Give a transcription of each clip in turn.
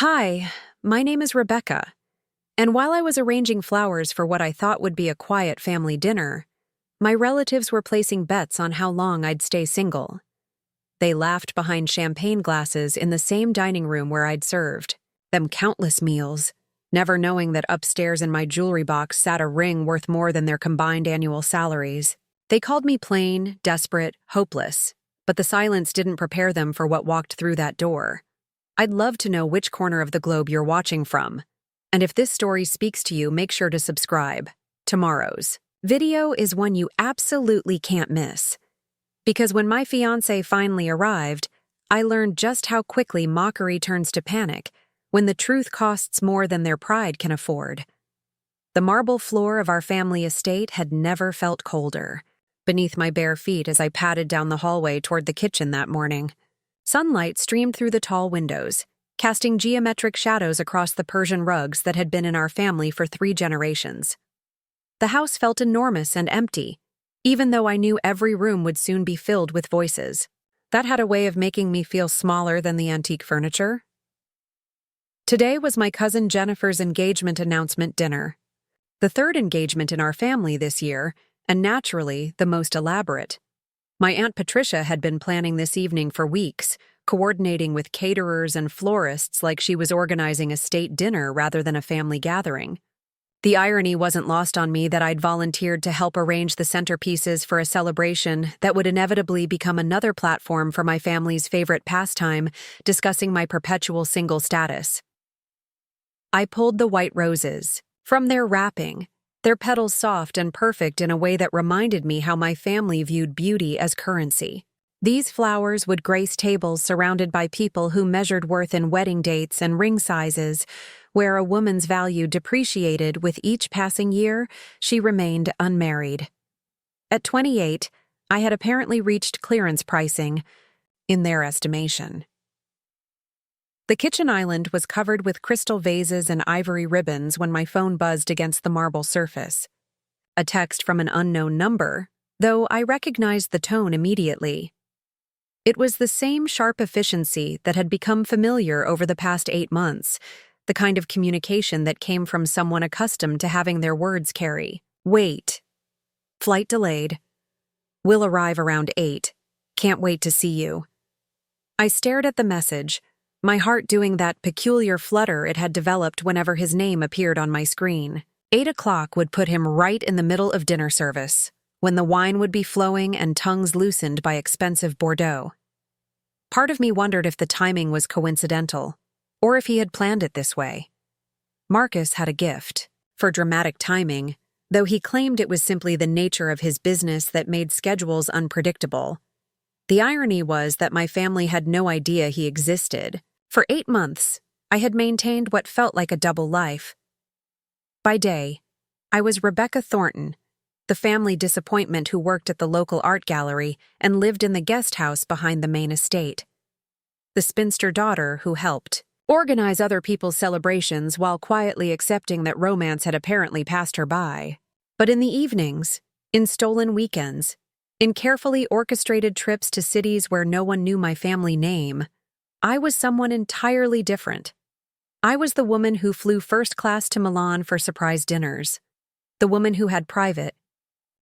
Hi, my name is Rebecca, and while I was arranging flowers for what I thought would be a quiet family dinner, my relatives were placing bets on how long I'd stay single. They laughed behind champagne glasses in the same dining room where I'd served them countless meals, never knowing that upstairs in my jewelry box sat a ring worth more than their combined annual salaries. They called me plain, desperate, hopeless, but the silence didn't prepare them for what walked through that door. I'd love to know which corner of the globe you're watching from. And if this story speaks to you, make sure to subscribe. Tomorrow's video is one you absolutely can't miss. Because when my fiancé finally arrived, I learned just how quickly mockery turns to panic when the truth costs more than their pride can afford. The marble floor of our family estate had never felt colder beneath my bare feet as I padded down the hallway toward the kitchen that morning. Sunlight streamed through the tall windows, casting geometric shadows across the Persian rugs that had been in our family for 3 generations. The house felt enormous and empty, even though I knew every room would soon be filled with voices. That had a way of making me feel smaller than the antique furniture. Today was my cousin Jennifer's engagement announcement dinner. The 3rd engagement in our family this year, and naturally the most elaborate. My Aunt Patricia had been planning this evening for weeks, coordinating with caterers and florists like she was organizing a state dinner rather than a family gathering. The irony wasn't lost on me that I'd volunteered to help arrange the centerpieces for a celebration that would inevitably become another platform for my family's favorite pastime, discussing my perpetual single status. I pulled the white roses from their wrapping, their petals soft and perfect in a way that reminded me how my family viewed beauty as currency. These flowers would grace tables surrounded by people who measured worth in wedding dates and ring sizes, where a woman's value depreciated with each passing year she remained unmarried. At 28, I had apparently reached clearance pricing, in their estimation. The kitchen island was covered with crystal vases and ivory ribbons when my phone buzzed against the marble surface. A text from an unknown number, though I recognized the tone immediately. It was the same sharp efficiency that had become familiar over the past 8 months, the kind of communication that came from someone accustomed to having their words carry. Wait. Flight delayed. Will arrive around 8. Can't wait to see you. I stared at the message, my heart doing that peculiar flutter it had developed whenever his name appeared on my screen. 8 o'clock would put him right in the middle of dinner service, when the wine would be flowing and tongues loosened by expensive Bordeaux. Part of me wondered if the timing was coincidental, or if he had planned it this way. Marcus had a gift for dramatic timing, though he claimed it was simply the nature of his business that made schedules unpredictable. The irony was that my family had no idea he existed. For 8 months, I had maintained what felt like a double life. By day, I was Rebecca Thornton, the family disappointment who worked at the local art gallery and lived in the guest house behind the main estate. The spinster daughter who helped organize other people's celebrations while quietly accepting that romance had apparently passed her by. But in the evenings, in stolen weekends, in carefully orchestrated trips to cities where no one knew my family name, I was someone entirely different. I was the woman who flew first class to Milan for surprise dinners, the woman who had private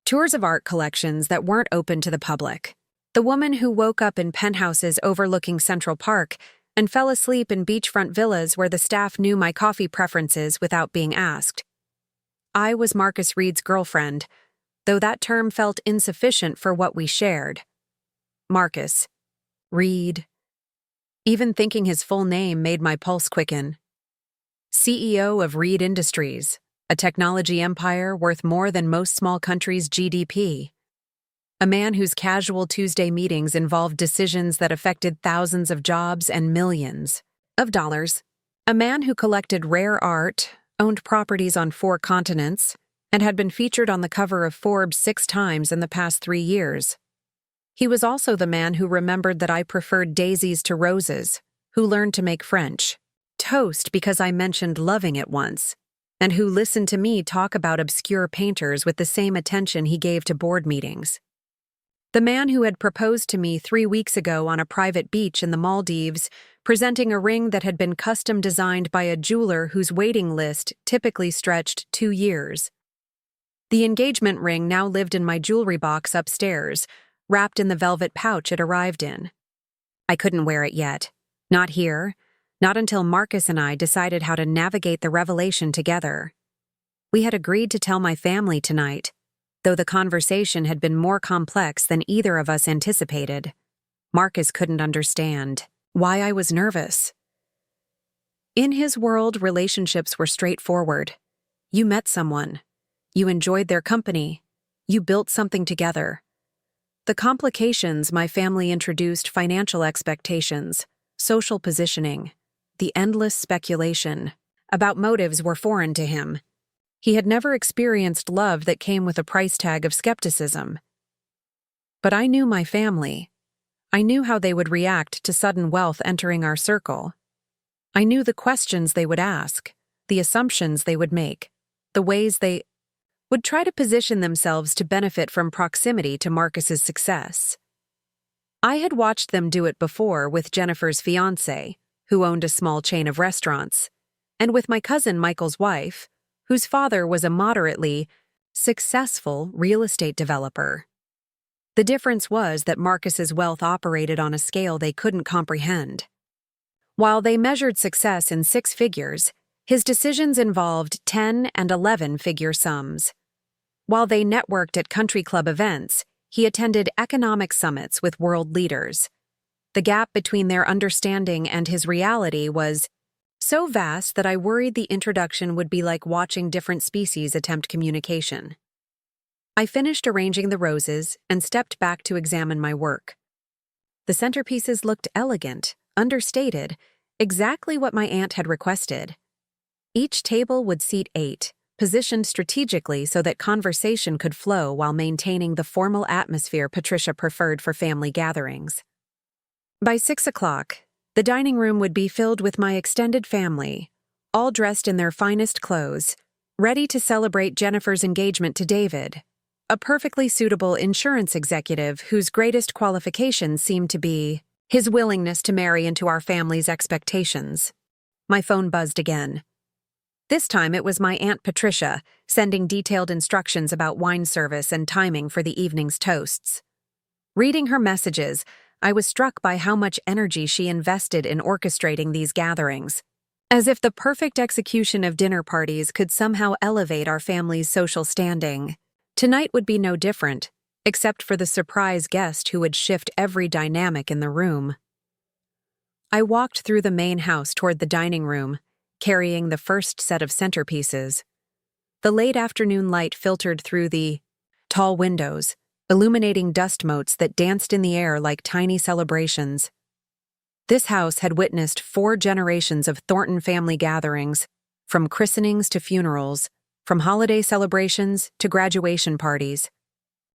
tours of art collections that weren't open to the public, the woman who woke up in penthouses overlooking Central Park and fell asleep in beachfront villas where the staff knew my coffee preferences without being asked. I was Marcus Reed's girlfriend, though that term felt insufficient for what we shared. Marcus Reed. Even thinking his full name made my pulse quicken. CEO of Reed Industries, a technology empire worth more than most small countries' GDP. A man whose casual Tuesday meetings involved decisions that affected thousands of jobs and millions of dollars. A man who collected rare art, owned properties on 4 continents, and had been featured on the cover of Forbes 6 times in the past 3 years. He was also the man who remembered that I preferred daisies to roses, who learned to make French toast because I mentioned loving it once, and who listened to me talk about obscure painters with the same attention he gave to board meetings. The man who had proposed to me 3 weeks ago on a private beach in the Maldives, presenting a ring that had been custom designed by a jeweler whose waiting list typically stretched 2 years. The engagement ring now lived in my jewelry box upstairs, wrapped in the velvet pouch it arrived in. I couldn't wear it yet. Not here. Not until Marcus and I decided how to navigate the revelation together. We had agreed to tell my family tonight, though the conversation had been more complex than either of us anticipated. Marcus couldn't understand why I was nervous. In his world, relationships were straightforward. You met someone. You enjoyed their company. You built something together. The complications my family introduced: financial expectations, social positioning, the endless speculation about motives were foreign to him. He had never experienced love that came with a price tag of skepticism. But I knew my family. I knew how they would react to sudden wealth entering our circle. I knew the questions they would ask, the assumptions they would make, the ways they would try to position themselves to benefit from proximity to Marcus's success. I had watched them do it before with Jennifer's fiancé, who owned a small chain of restaurants, and with my cousin Michael's wife, whose father was a moderately successful real estate developer. The difference was that Marcus's wealth operated on a scale they couldn't comprehend. While they measured success in 6 figures, his decisions involved 10 and 11-figure sums. While they networked at country club events, he attended economic summits with world leaders. The gap between their understanding and his reality was so vast that I worried the introduction would be like watching different species attempt communication. I finished arranging the roses and stepped back to examine my work. The centerpieces looked elegant, understated, exactly what my aunt had requested. Each table would seat 8, positioned strategically so that conversation could flow while maintaining the formal atmosphere Patricia preferred for family gatherings. By 6 o'clock, the dining room would be filled with my extended family, all dressed in their finest clothes, ready to celebrate Jennifer's engagement to David, a perfectly suitable insurance executive whose greatest qualifications seemed to be his willingness to marry into our family's expectations. My phone buzzed again. This time it was my Aunt Patricia, sending detailed instructions about wine service and timing for the evening's toasts. Reading her messages, I was struck by how much energy she invested in orchestrating these gatherings, as if the perfect execution of dinner parties could somehow elevate our family's social standing. Tonight would be no different, except for the surprise guest who would shift every dynamic in the room. I walked through the main house toward the dining room, carrying the first set of centerpieces. The late afternoon light filtered through the tall windows, illuminating dust motes that danced in the air like tiny celebrations. This house had witnessed 4 generations of Thornton family gatherings, from christenings to funerals, from holiday celebrations to graduation parties.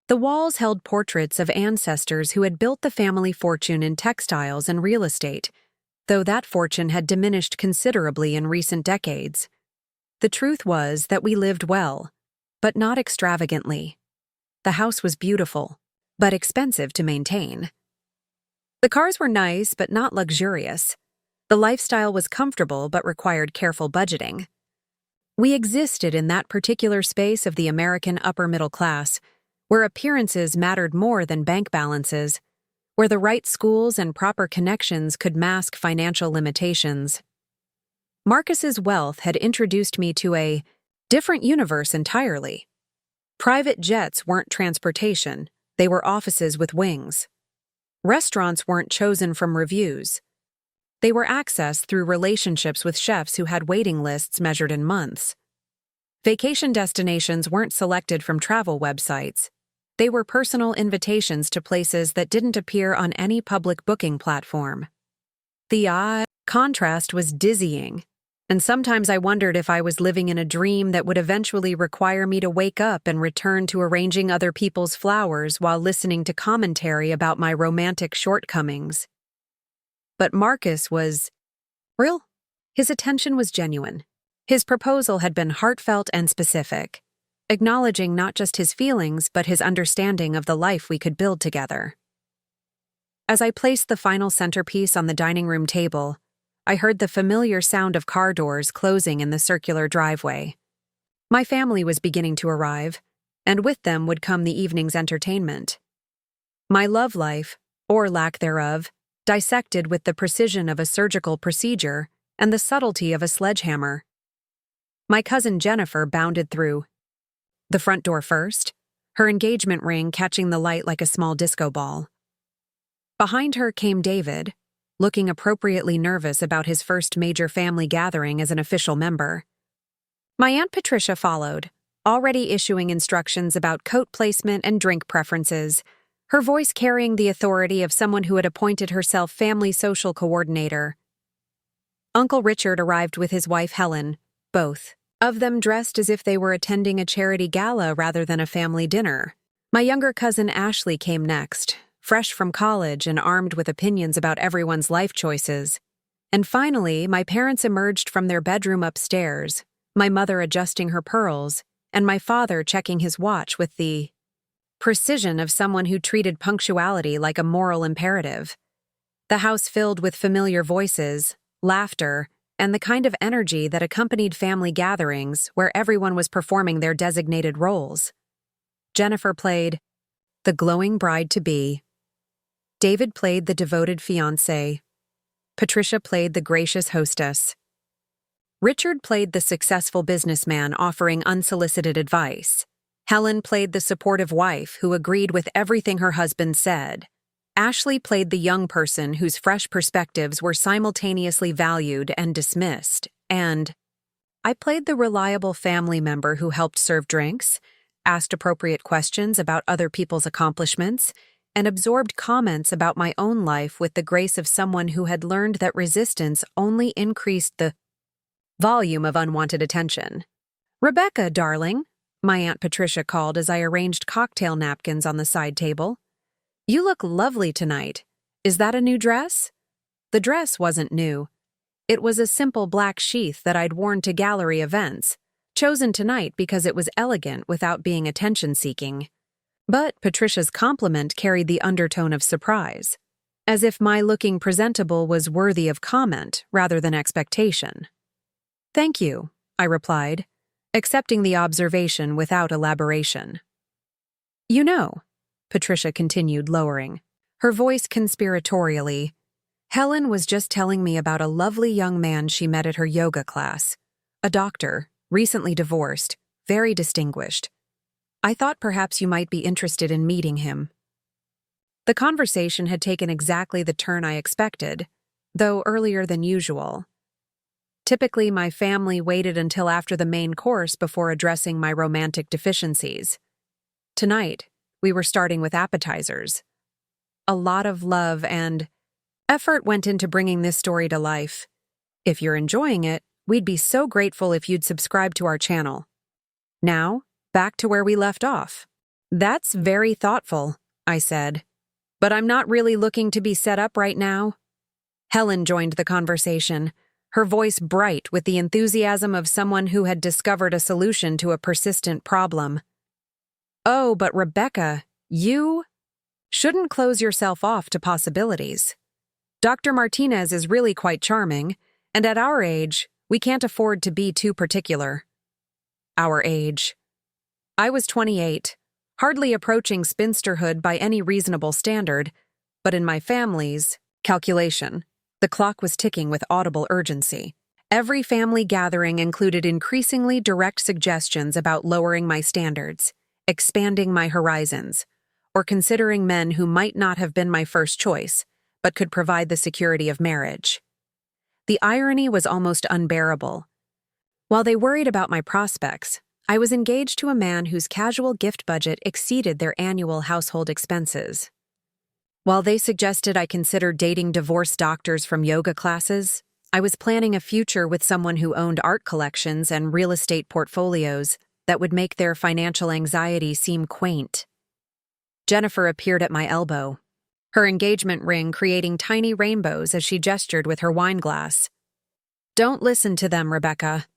The walls held portraits of ancestors who had built the family fortune in textiles and real estate, though that fortune had diminished considerably in recent decades. The truth was that we lived well, but not extravagantly. The house was beautiful, but expensive to maintain. The cars were nice but not luxurious. The lifestyle was comfortable but required careful budgeting. We existed in that particular space of the American upper middle class, where appearances mattered more than bank balances, where the right schools and proper connections could mask financial limitations. Marcus's wealth had introduced me to a different universe entirely. Private jets weren't transportation, they were offices with wings. Restaurants weren't chosen from reviews. They were accessed through relationships with chefs who had waiting lists measured in months. Vacation destinations weren't selected from travel websites. They were personal invitations to places that didn't appear on any public booking platform. The odd contrast was dizzying, and sometimes I wondered if I was living in a dream that would eventually require me to wake up and return to arranging other people's flowers while listening to commentary about my romantic shortcomings. But Marcus was real. His attention was genuine. His proposal had been heartfelt and specific. acknowledging not just his feelings but his understanding of the life we could build together. As I placed the final centerpiece on the dining room table, I heard the familiar sound of car doors closing in the circular driveway. My family was beginning to arrive, and with them would come the evening's entertainment. My love life, or lack thereof, dissected with the precision of a surgical procedure and the subtlety of a sledgehammer. My cousin Jennifer bounded through the front door first, her engagement ring catching the light like a small disco ball. Behind her came David, looking appropriately nervous about his first major family gathering as an official member. My Aunt Patricia followed, already issuing instructions about coat placement and drink preferences, her voice carrying the authority of someone who had appointed herself family social coordinator. Uncle Richard arrived with his wife Helen, both of them dressed as if they were attending a charity gala rather than a family dinner. My younger cousin Ashley came next, fresh from college and armed with opinions about everyone's life choices. And finally, my parents emerged from their bedroom upstairs, my mother adjusting her pearls, and my father checking his watch with the precision of someone who treated punctuality like a moral imperative. The house filled with familiar voices, laughter, and the kind of energy that accompanied family gatherings where everyone was performing their designated roles. Jennifer played the glowing bride-to-be. David played the devoted fiancé. Patricia played the gracious hostess. Richard played the successful businessman offering unsolicited advice. Helen played the supportive wife who agreed with everything her husband said. Ashley played the young person whose fresh perspectives were simultaneously valued and dismissed, and I played the reliable family member who helped serve drinks, asked appropriate questions about other people's accomplishments, and absorbed comments about my own life with the grace of someone who had learned that resistance only increased the volume of unwanted attention. "Rebecca, darling," my Aunt Patricia called as I arranged cocktail napkins on the side table. "You look lovely tonight. Is that a new dress?" The dress wasn't new. It was a simple black sheath that I'd worn to gallery events, chosen tonight because it was elegant without being attention-seeking. But Patricia's compliment carried the undertone of surprise, as if my looking presentable was worthy of comment rather than expectation. "Thank you," I replied, accepting the observation without elaboration. "You know," Patricia continued, lowering her voice conspiratorially, "Helen was just telling me about a lovely young man she met at her yoga class. A doctor, recently divorced, very distinguished. I thought perhaps you might be interested in meeting him." The conversation had taken exactly the turn I expected, though earlier than usual. Typically, my family waited until after the main course before addressing my romantic deficiencies. Tonight, we were starting with appetizers. A lot of love and effort went into bringing this story to life. If you're enjoying it, we'd be so grateful if you'd subscribe to our channel. Now, back to where we left off. "That's very thoughtful," I said. "But I'm not really looking to be set up right now." Helen joined the conversation, her voice bright with the enthusiasm of someone who had discovered a solution to a persistent problem. "Oh, but Rebecca, you shouldn't close yourself off to possibilities. Dr. Martinez is really quite charming, and at our age, we can't afford to be too particular." Our age. I was 28, hardly approaching spinsterhood by any reasonable standard, but in my family's calculation, the clock was ticking with audible urgency. Every family gathering included increasingly direct suggestions about lowering my standards, expanding my horizons, or considering men who might not have been my first choice, but could provide the security of marriage. The irony was almost unbearable. While they worried about my prospects, I was engaged to a man whose casual gift budget exceeded their annual household expenses. While they suggested I consider dating divorced doctors from yoga classes, I was planning a future with someone who owned art collections and real estate portfolios that would make their financial anxiety seem quaint. Jennifer appeared at my elbow, her engagement ring creating tiny rainbows as she gestured with her wine glass. "Don't listen to them, Rebecca.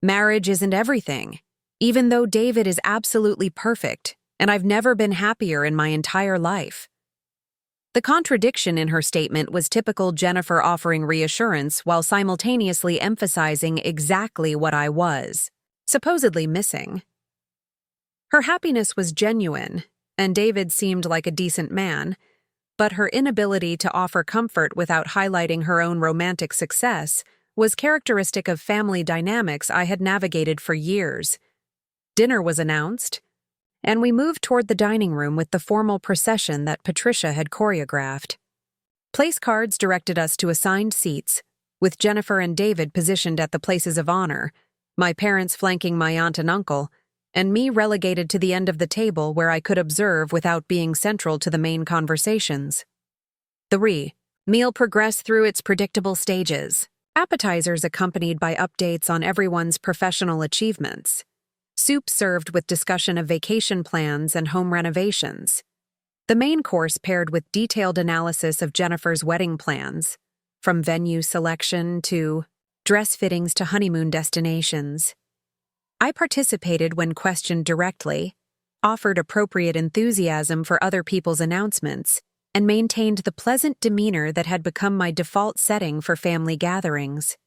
Marriage isn't everything. even though David is absolutely perfect, and I've never been happier in my entire life. The contradiction in her statement was typical Jennifer offering reassurance while simultaneously emphasizing exactly what I was supposedly missing. Her happiness was genuine, and David seemed like a decent man, but her inability to offer comfort without highlighting her own romantic success was characteristic of family dynamics I had navigated for years. Dinner was announced, and we moved toward the dining room with the formal procession that Patricia had choreographed. Place cards directed us to assigned seats, with Jennifer and David positioned at the places of honor, my parents flanking my aunt and uncle, and me relegated to the end of the table where I could observe without being central to the main conversations. The meal progressed through its predictable stages, appetizers accompanied by updates on everyone's professional achievements. Soup served with discussion of vacation plans and home renovations. The main course paired with detailed analysis of Jennifer's wedding plans, from venue selection to dress fittings to honeymoon destinations. I participated when questioned directly, offered appropriate enthusiasm for other people's announcements, and maintained the pleasant demeanor that had become my default setting for family gatherings.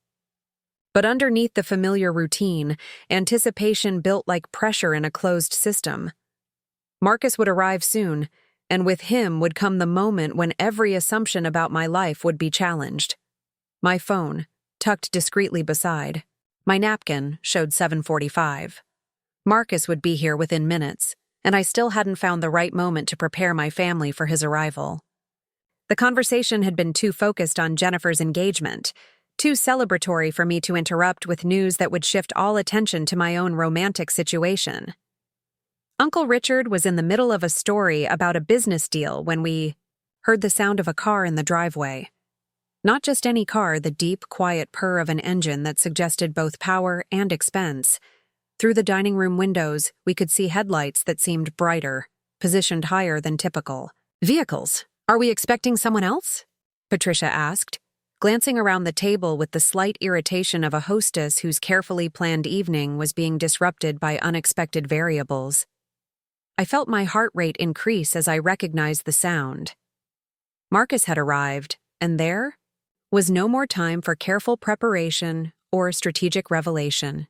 But underneath the familiar routine, anticipation built like pressure in a closed system. Marcus would arrive soon, and with him would come the moment when every assumption about my life would be challenged. My phone, tucked discreetly beside. My napkin showed 7:45. Marcus would be here within minutes, and I still hadn't found the right moment to prepare my family for his arrival. The conversation had been too focused on Jennifer's engagement, too celebratory for me to interrupt with news that would shift all attention to my own romantic situation. Uncle Richard was in the middle of a story about a business deal when we heard the sound of a car in the driveway. Not just any car, the deep, quiet purr of an engine that suggested both power and expense. Through the dining room windows, we could see headlights that seemed brighter, positioned higher than typical. "Vehicles. Are we expecting someone else?" Patricia asked, glancing around the table with the slight irritation of a hostess whose carefully planned evening was being disrupted by unexpected variables. I felt my heart rate increase as I recognized the sound. Marcus had arrived, and there was no more time for careful preparation or strategic revelation.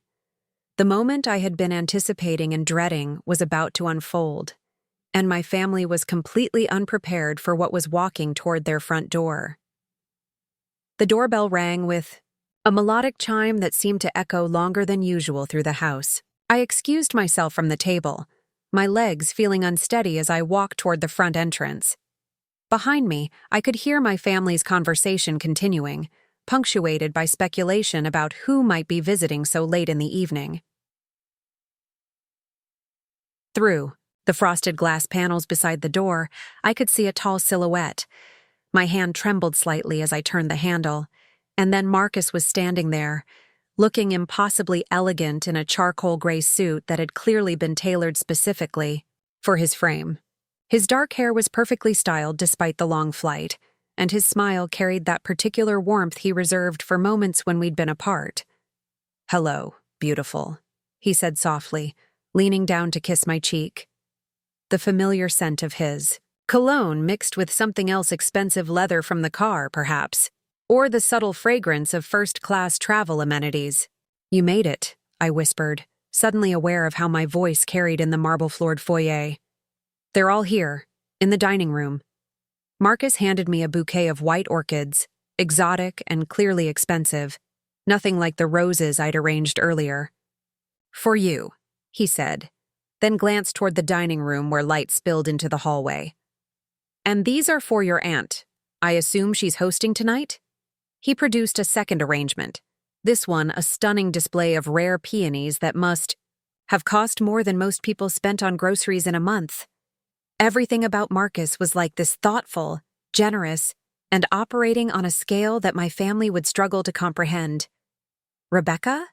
The moment I had been anticipating and dreading was about to unfold, and my family was completely unprepared for what was walking toward their front door. The doorbell rang with a melodic chime that seemed to echo longer than usual through the house. I excused myself from the table, my legs feeling unsteady as I walked toward the front entrance. Behind me, I could hear my family's conversation continuing, punctuated by speculation about who might be visiting so late in the evening. Through the frosted glass panels beside the door, I could see a tall silhouette. My hand trembled slightly as I turned the handle, and then Marcus was standing there, looking impossibly elegant in a charcoal gray suit that had clearly been tailored specifically for his frame. His dark hair was perfectly styled despite the long flight, and his smile carried that particular warmth he reserved for moments when we'd been apart. "Hello, beautiful," he said softly, leaning down to kiss my cheek. The familiar scent of his cologne mixed with something else, expensive leather from the car, perhaps, or the subtle fragrance of first-class travel amenities. "You made it," I whispered, suddenly aware of how my voice carried in the marble-floored foyer. "They're all here, in the dining room." Marcus handed me a bouquet of white orchids, exotic and clearly expensive, nothing like the roses I'd arranged earlier. "For you," he said, then glanced toward the dining room where light spilled into the hallway. "And these are for your aunt. I assume she's hosting tonight?" He produced a second arrangement, this one a stunning display of rare peonies that must have cost more than most people spent on groceries in a month. Everything about Marcus was like this, thoughtful, generous, and operating on a scale that my family would struggle to comprehend. "Rebecca?"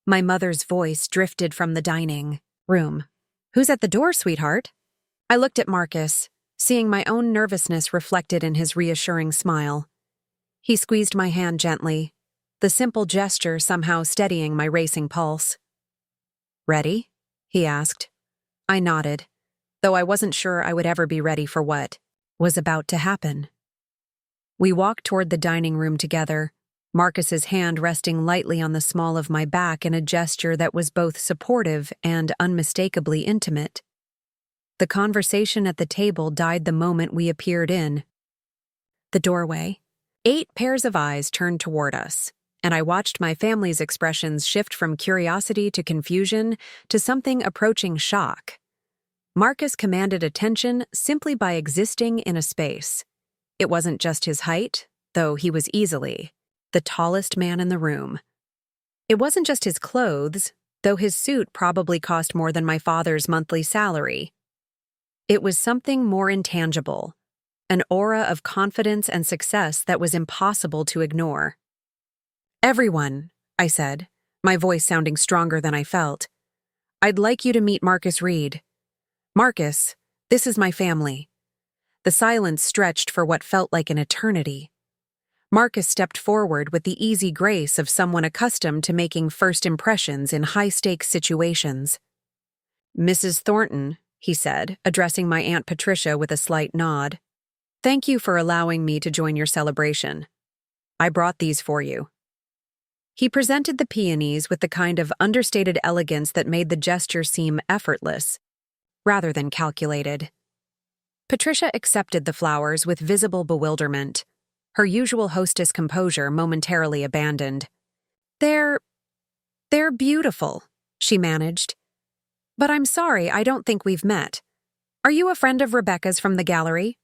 My mother's voice drifted from the dining room. "Who's at the door, sweetheart?" I looked at Marcus, seeing my own nervousness reflected in his reassuring smile. He squeezed my hand gently, the simple gesture somehow steadying my racing pulse. Ready? He asked. I nodded, though I wasn't sure I would ever be ready for what was about to happen. We walked toward the dining room together, Marcus's hand resting lightly on the small of my back in a gesture that was both supportive and unmistakably intimate. The conversation at the table died the moment we appeared in the doorway. 8 pairs of eyes turned toward us, and I watched my family's expressions shift from curiosity to confusion to something approaching shock. Marcus commanded attention simply by existing in a space. It wasn't just his height, though he was easily the tallest man in the room. It wasn't just his clothes, though his suit probably cost more than my father's monthly salary. It was something more intangible, an aura of confidence and success that was impossible to ignore. Everyone, I said, my voice sounding stronger than I felt. I'd like you to meet Marcus Reed. Marcus, this is my family. The silence stretched for what felt like an eternity. Marcus stepped forward with the easy grace of someone accustomed to making first impressions in high-stakes situations. Mrs. Thornton, he said, addressing my Aunt Patricia with a slight nod. Thank you for allowing me to join your celebration. I brought these for you. He presented the peonies with the kind of understated elegance that made the gesture seem effortless, rather than calculated. Patricia accepted the flowers with visible bewilderment, her usual hostess composure momentarily abandoned. They're beautiful, she managed. But I'm sorry, I don't think we've met. Are you a friend of Rebecca's from the gallery?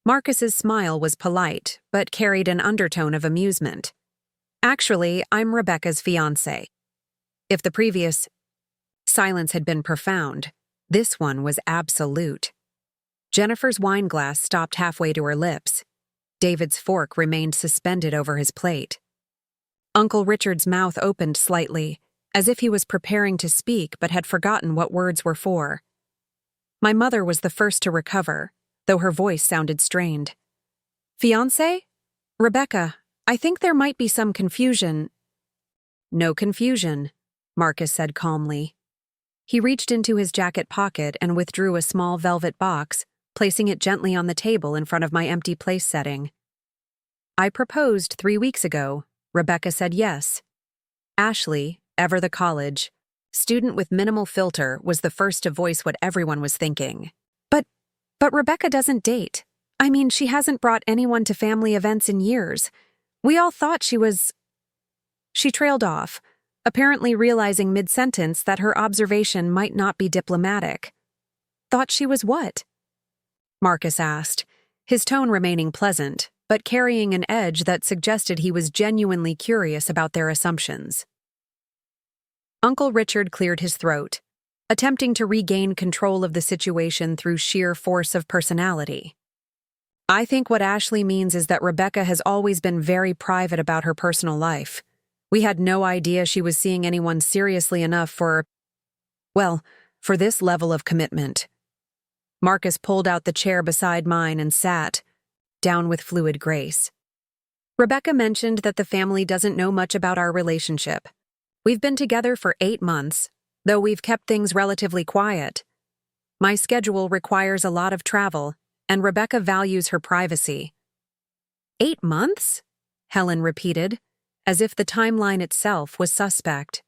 Marcus's smile was polite, but carried an undertone of amusement. Actually, I'm Rebecca's fiancé. If the previous silence had been profound, this one was absolute. Jennifer's wine glass stopped halfway to her lips. David's fork remained suspended over his plate. Uncle Richard's mouth opened slightly, as if he was preparing to speak but had forgotten what words were for. My mother was the first to recover, though her voice sounded strained. Fiancé? Rebecca, I think there might be some confusion. No confusion, Marcus said calmly. He reached into his jacket pocket and withdrew a small velvet box, placing it gently on the table in front of my empty place setting. I proposed 3 weeks ago. Rebecca said yes. Ashley, ever the college student with minimal filter, was the first to voice what everyone was thinking. But Rebecca doesn't date. I mean, she hasn't brought anyone to family events in years. We all thought she was... She trailed off, apparently realizing mid-sentence that her observation might not be diplomatic. Thought she was what? Marcus asked, his tone remaining pleasant, but carrying an edge that suggested he was genuinely curious about their assumptions. Uncle Richard cleared his throat, attempting to regain control of the situation through sheer force of personality. I think what Ashley means is that Rebecca has always been very private about her personal life. We had no idea she was seeing anyone seriously enough for this level of commitment. Marcus pulled out the chair beside mine and sat, down with fluid grace. Rebecca mentioned that the family doesn't know much about our relationship. We've been together for 8 months, though we've kept things relatively quiet. My schedule requires a lot of travel, and Rebecca values her privacy. 8 months? Helen repeated, as if the timeline itself was suspect.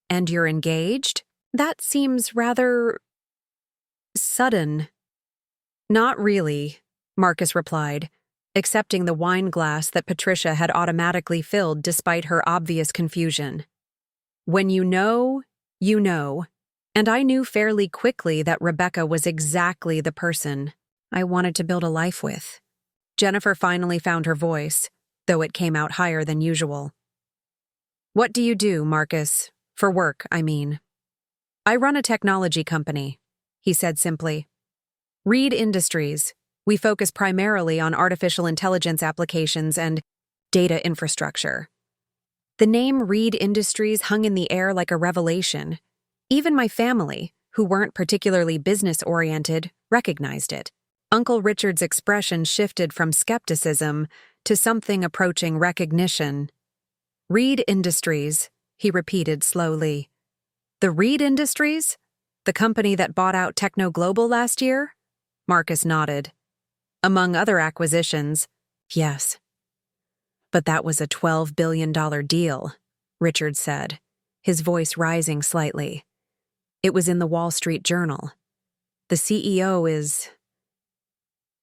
And you're engaged? That seems rather... sudden. Not really, Marcus replied, accepting the wine glass that Patricia had automatically filled despite her obvious confusion. When you know, you know, and I knew fairly quickly that Rebecca was exactly the person I wanted to build a life with. Jennifer finally found her voice, though it came out higher than usual. What do you do, Marcus? For work, I mean. I run a technology company, he said simply. Reed Industries. We focus primarily on artificial intelligence applications and data infrastructure. The name Reed Industries hung in the air like a revelation. Even my family, who weren't particularly business-oriented, recognized it. Uncle Richard's expression shifted from skepticism to something approaching recognition. Reed Industries, he repeated slowly. The Reed Industries? The company that bought out Techno Global last year? Marcus nodded. Among other acquisitions, yes. But that was a $12 billion deal, Richard said, his voice rising slightly. It was in the Wall Street Journal. The CEO is...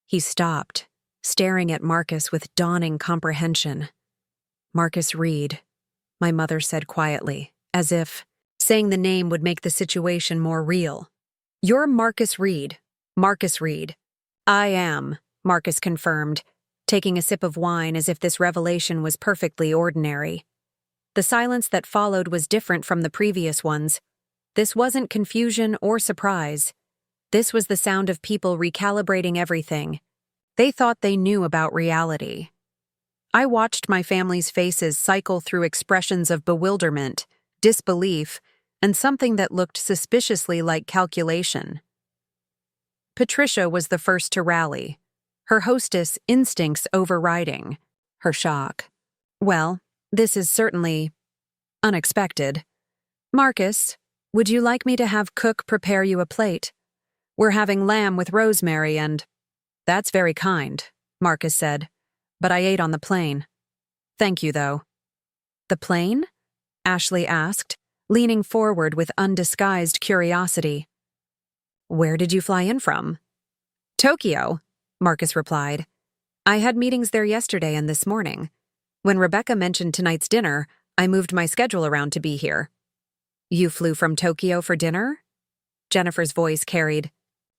He stopped, staring at Marcus with dawning comprehension. Marcus Reed, my mother said quietly, as if saying the name would make the situation more real. You're Marcus Reed. Marcus Reed. I am, Marcus confirmed, taking a sip of wine as if this revelation was perfectly ordinary. The silence that followed was different from the previous ones. This wasn't confusion or surprise. This was the sound of people recalibrating everything. They thought they knew about reality. I watched my family's faces cycle through expressions of bewilderment, disbelief, and something that looked suspiciously like calculation. Patricia was the first to rally, her hostess instincts overriding her shock. Well, this is certainly unexpected. Marcus, would you like me to have Cook prepare you a plate? We're having lamb with rosemary and... That's very kind, Marcus said, but I ate on the plane. Thank you, though. The plane? Ashley asked, leaning forward with undisguised curiosity. Where did you fly in from? Tokyo, Marcus replied. I had meetings there yesterday and this morning. When Rebecca mentioned tonight's dinner, I moved my schedule around to be here. You flew from Tokyo for dinner? Jennifer's voice carried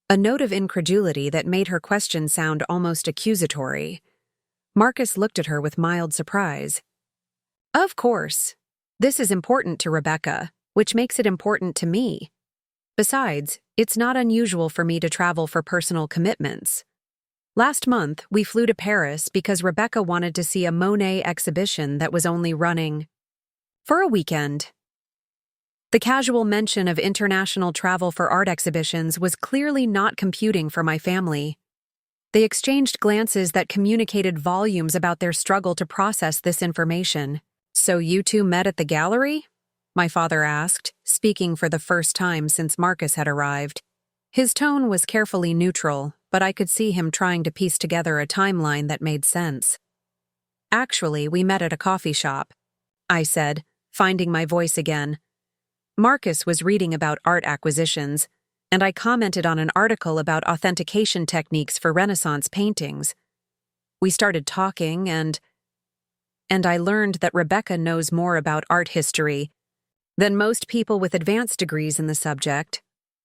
a note of incredulity that made her question sound almost accusatory. Marcus looked at her with mild surprise. Of course. This is important to Rebecca, which makes it important to me. Besides, it's not unusual for me to travel for personal commitments. Last month, we flew to Paris because Rebecca wanted to see a Monet exhibition that was only running for a weekend. The casual mention of international travel for art exhibitions was clearly not computing for my family. They exchanged glances that communicated volumes about their struggle to process this information. So you two met at the gallery? My father asked, speaking for the first time since Marcus had arrived. His tone was carefully neutral, but I could see him trying to piece together a timeline that made sense. Actually, we met at a coffee shop, I said, finding my voice again. Marcus was reading about art acquisitions, and I commented on an article about authentication techniques for Renaissance paintings. We started talking, and I learned that Rebecca knows more about art history than most people with advanced degrees in the subject,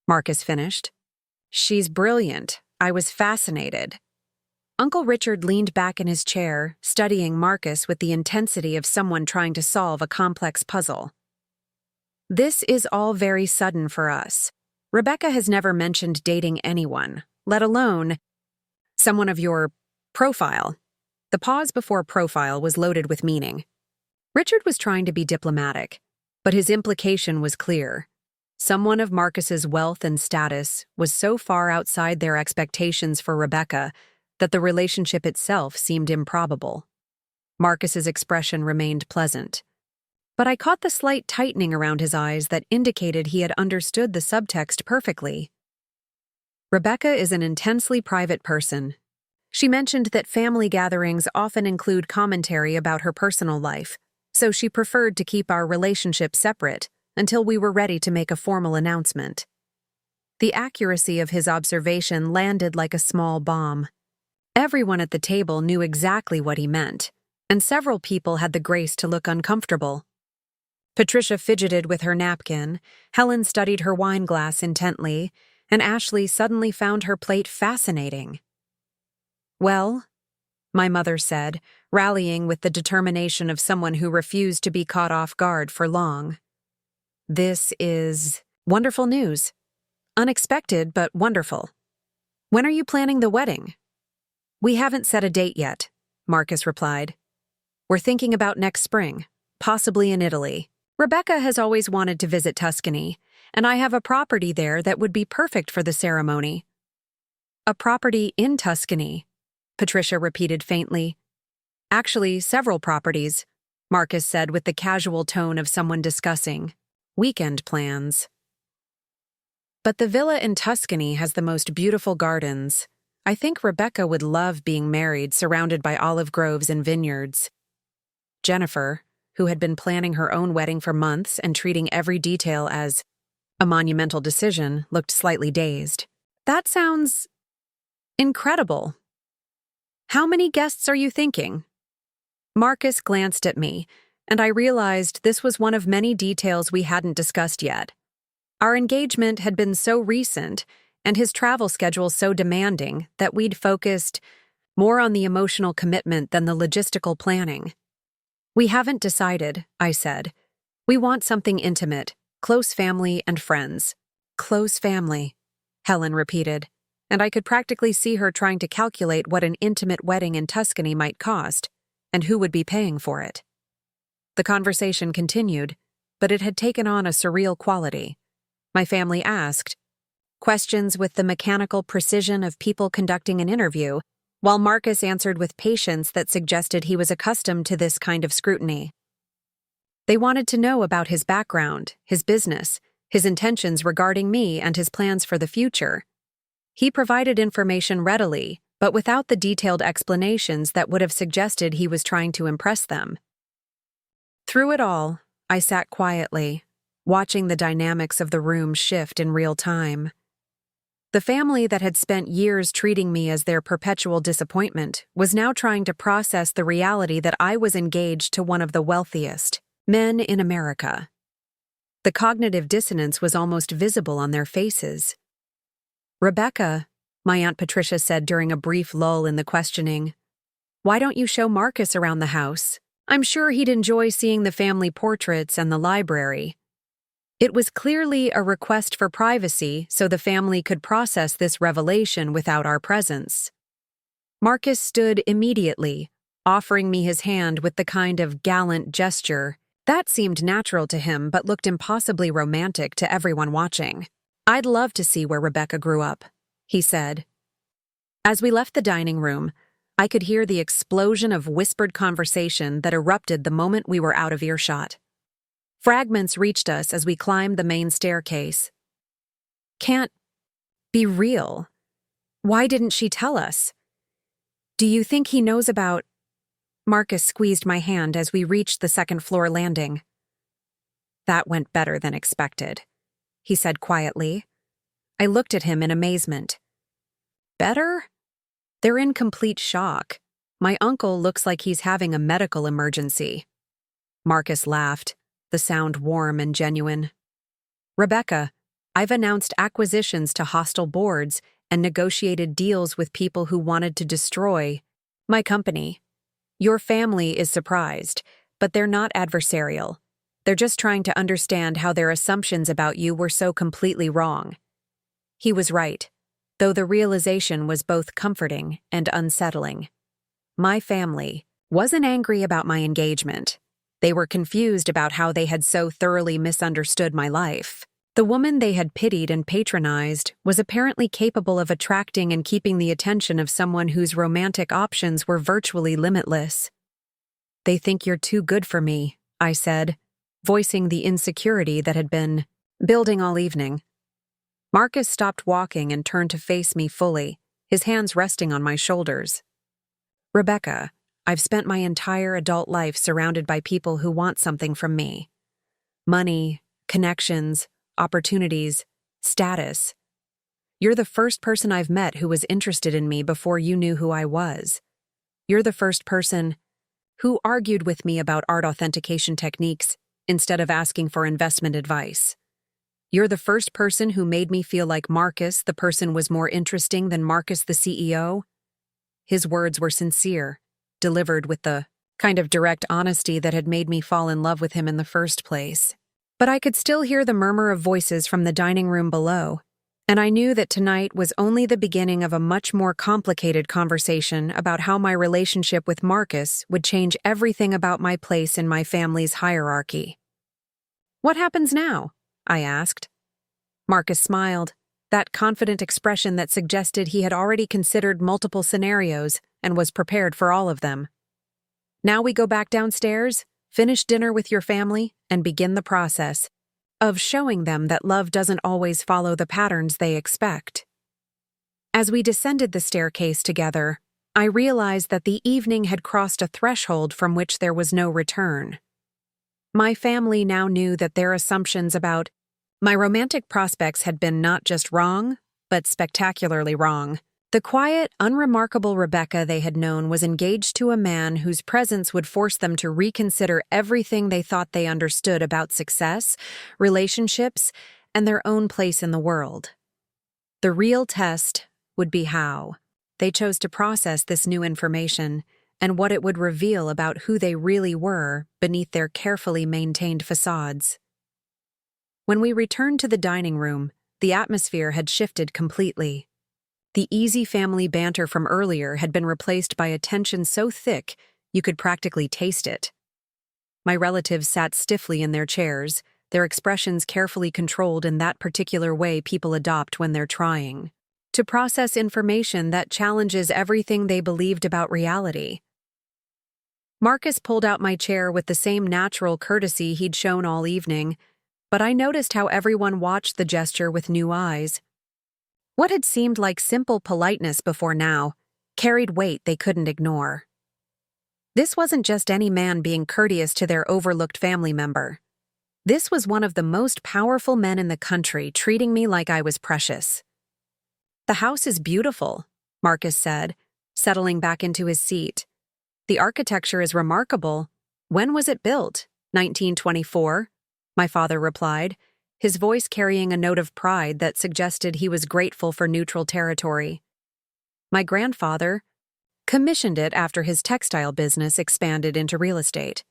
Marcus finished. She's brilliant. I was fascinated. Uncle Richard leaned back in his chair, studying Marcus with the intensity of someone trying to solve a complex puzzle. This is all very sudden for us. Rebecca has never mentioned dating anyone, let alone someone of your profile. The pause before profile was loaded with meaning. Richard was trying to be diplomatic, but his implication was clear. Someone of Marcus's wealth and status was so far outside their expectations for Rebecca that the relationship itself seemed improbable. Marcus's expression remained pleasant, but I caught the slight tightening around his eyes that indicated he had understood the subtext perfectly. Rebecca is an intensely private person. She mentioned that family gatherings often include commentary about her personal life, so she preferred to keep our relationship separate until we were ready to make a formal announcement. The accuracy of his observation landed like a small bomb. Everyone at the table knew exactly what he meant, and several people had the grace to look uncomfortable. Patricia fidgeted with her napkin, Helen studied her wine glass intently, and Ashley suddenly found her plate fascinating. Well, my mother said, rallying with the determination of someone who refused to be caught off guard for long. This is wonderful news. Unexpected, but wonderful. When are you planning the wedding? We haven't set a date yet, Marcus replied. We're thinking about next spring, possibly in Italy. Rebecca has always wanted to visit Tuscany, and I have a property there that would be perfect for the ceremony. A property in Tuscany, Patricia repeated faintly. Actually, several properties, Marcus said with the casual tone of someone discussing. Weekend plans. But the villa in Tuscany has the most beautiful gardens. I think Rebecca would love being married surrounded by olive groves and vineyards. Jennifer, who had been planning her own wedding for months and treating every detail as a monumental decision, looked slightly dazed. That sounds incredible. How many guests are you thinking? Marcus glanced at me, and I realized this was one of many details we hadn't discussed yet. Our engagement had been so recent, and his travel schedule so demanding, that we'd focused more on the emotional commitment than the logistical planning. We haven't decided, I said. We want something intimate, close family and friends. Close family, Helen repeated, and I could practically see her trying to calculate what an intimate wedding in Tuscany might cost, and who would be paying for it. The conversation continued, but it had taken on a surreal quality. My family asked questions with the mechanical precision of people conducting an interview, while Marcus answered with patience that suggested he was accustomed to this kind of scrutiny. They wanted to know about his background, his business, his intentions regarding me, and his plans for the future. He provided information readily, but without the detailed explanations that would have suggested he was trying to impress them. Through it all, I sat quietly, watching the dynamics of the room shift in real time. The family that had spent years treating me as their perpetual disappointment was now trying to process the reality that I was engaged to one of the wealthiest men in America. The cognitive dissonance was almost visible on their faces. "Rebecca," my Aunt Patricia said during a brief lull in the questioning, "why don't you show Marcus around the house? I'm sure he'd enjoy seeing the family portraits and the library." It was clearly a request for privacy so the family could process this revelation without our presence. Marcus stood immediately, offering me his hand with the kind of gallant gesture that seemed natural to him but looked impossibly romantic to everyone watching. "I'd love to see where Rebecca grew up," he said. As we left the dining room, I could hear the explosion of whispered conversation that erupted the moment we were out of earshot. Fragments reached us as we climbed the main staircase. "Can't be real. Why didn't she tell us? Do you think he knows about—" Marcus squeezed my hand as we reached the second-floor landing. "That went better than expected," he said quietly. I looked at him in amazement. "Better?" They're in complete shock. My uncle looks like he's having a medical emergency. Marcus laughed, the sound warm and genuine. "Rebecca, I've announced acquisitions to hostile boards and negotiated deals with people who wanted to destroy my company. Your family is surprised, but they're not adversarial. They're just trying to understand how their assumptions about you were so completely wrong." He was right, though the realization was both comforting and unsettling. My family wasn't angry about my engagement. They were confused about how they had so thoroughly misunderstood my life. The woman they had pitied and patronized was apparently capable of attracting and keeping the attention of someone whose romantic options were virtually limitless. "They think you're too good for me," I said, voicing the insecurity that had been building all evening. Marcus stopped walking and turned to face me fully, his hands resting on my shoulders. "Rebecca, I've spent my entire adult life surrounded by people who want something from me. Money, connections, opportunities, status. You're the first person I've met who was interested in me before you knew who I was. You're the first person who argued with me about art authentication techniques instead of asking for investment advice. You're the first person who made me feel like Marcus, the person, was more interesting than Marcus, the CEO." His words were sincere, delivered with the kind of direct honesty that had made me fall in love with him in the first place. But I could still hear the murmur of voices from the dining room below, and I knew that tonight was only the beginning of a much more complicated conversation about how my relationship with Marcus would change everything about my place in my family's hierarchy. "What happens now?" I asked. Marcus smiled, that confident expression that suggested he had already considered multiple scenarios and was prepared for all of them. "Now we go back downstairs, finish dinner with your family, and begin the process of showing them that love doesn't always follow the patterns they expect. As we descended the staircase together, I realized that the evening had crossed a threshold from which there was no return. My family now knew that their assumptions about my romantic prospects had been not just wrong, but spectacularly wrong. The quiet, unremarkable Rebecca they had known was engaged to a man whose presence would force them to reconsider everything they thought they understood about success, relationships, and their own place in the world. The real test would be how they chose to process this new information and what it would reveal about who they really were beneath their carefully maintained facades. When we returned to the dining room, the atmosphere had shifted completely. The easy family banter from earlier had been replaced by a tension so thick you could practically taste it. My relatives sat stiffly in their chairs, their expressions carefully controlled in that particular way people adopt when they're trying to process information that challenges everything they believed about reality. Marcus pulled out my chair with the same natural courtesy he'd shown all evening, but I noticed how everyone watched the gesture with new eyes. What had seemed like simple politeness before now carried weight they couldn't ignore. This wasn't just any man being courteous to their overlooked family member. This was one of the most powerful men in the country treating me like I was precious. "The house is beautiful," Marcus said, settling back into his seat. "The architecture is remarkable. When was it built? 1924? My father replied, his voice carrying a note of pride that suggested he was grateful for neutral territory. My grandfather commissioned it after his textile business expanded into real estate.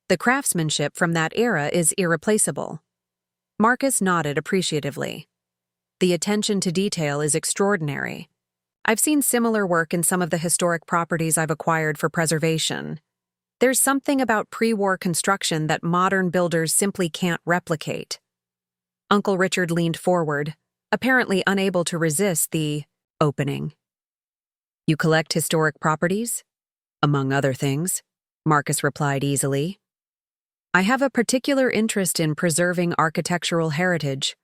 The craftsmanship from that era is irreplaceable." Marcus nodded appreciatively. "The attention to detail is extraordinary. I've seen similar work in some of the historic properties I've acquired for preservation. There's something about pre-war construction that modern builders simply can't replicate." Uncle Richard leaned forward, apparently unable to resist the opening. "You collect historic properties?" "Among other things," Marcus replied easily. "I have a particular interest in preserving architectural heritage.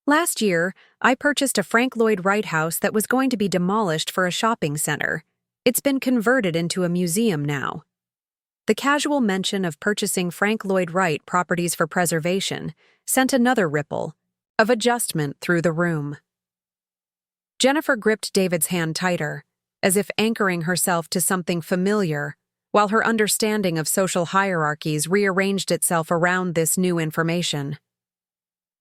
Last year, I purchased a Frank Lloyd Wright house that was going to be demolished for a shopping center. It's been converted into a museum now." The casual mention of purchasing Frank Lloyd Wright properties for preservation sent another ripple of adjustment through the room. Jennifer gripped David's hand tighter, as if anchoring herself to something familiar, while her understanding of social hierarchies rearranged itself around this new information.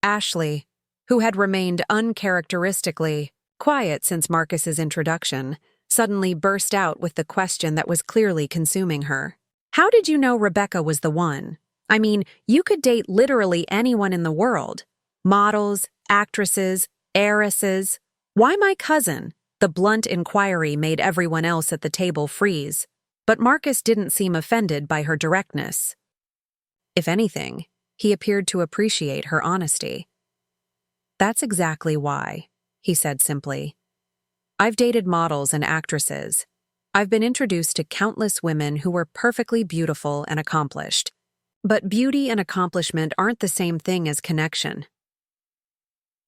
Ashley, who had remained uncharacteristically quiet since Marcus's introduction, suddenly burst out with the question that was clearly consuming her. "How did you know Rebecca was the one? I mean, you could date literally anyone in the world. Models, actresses, heiresses. Why my cousin?" The blunt inquiry made everyone else at the table freeze, but Marcus didn't seem offended by her directness. If anything, he appeared to appreciate her honesty. "That's exactly why," he said simply. "I've dated models and actresses. I've been introduced to countless women who were perfectly beautiful and accomplished. But beauty and accomplishment aren't the same thing as connection."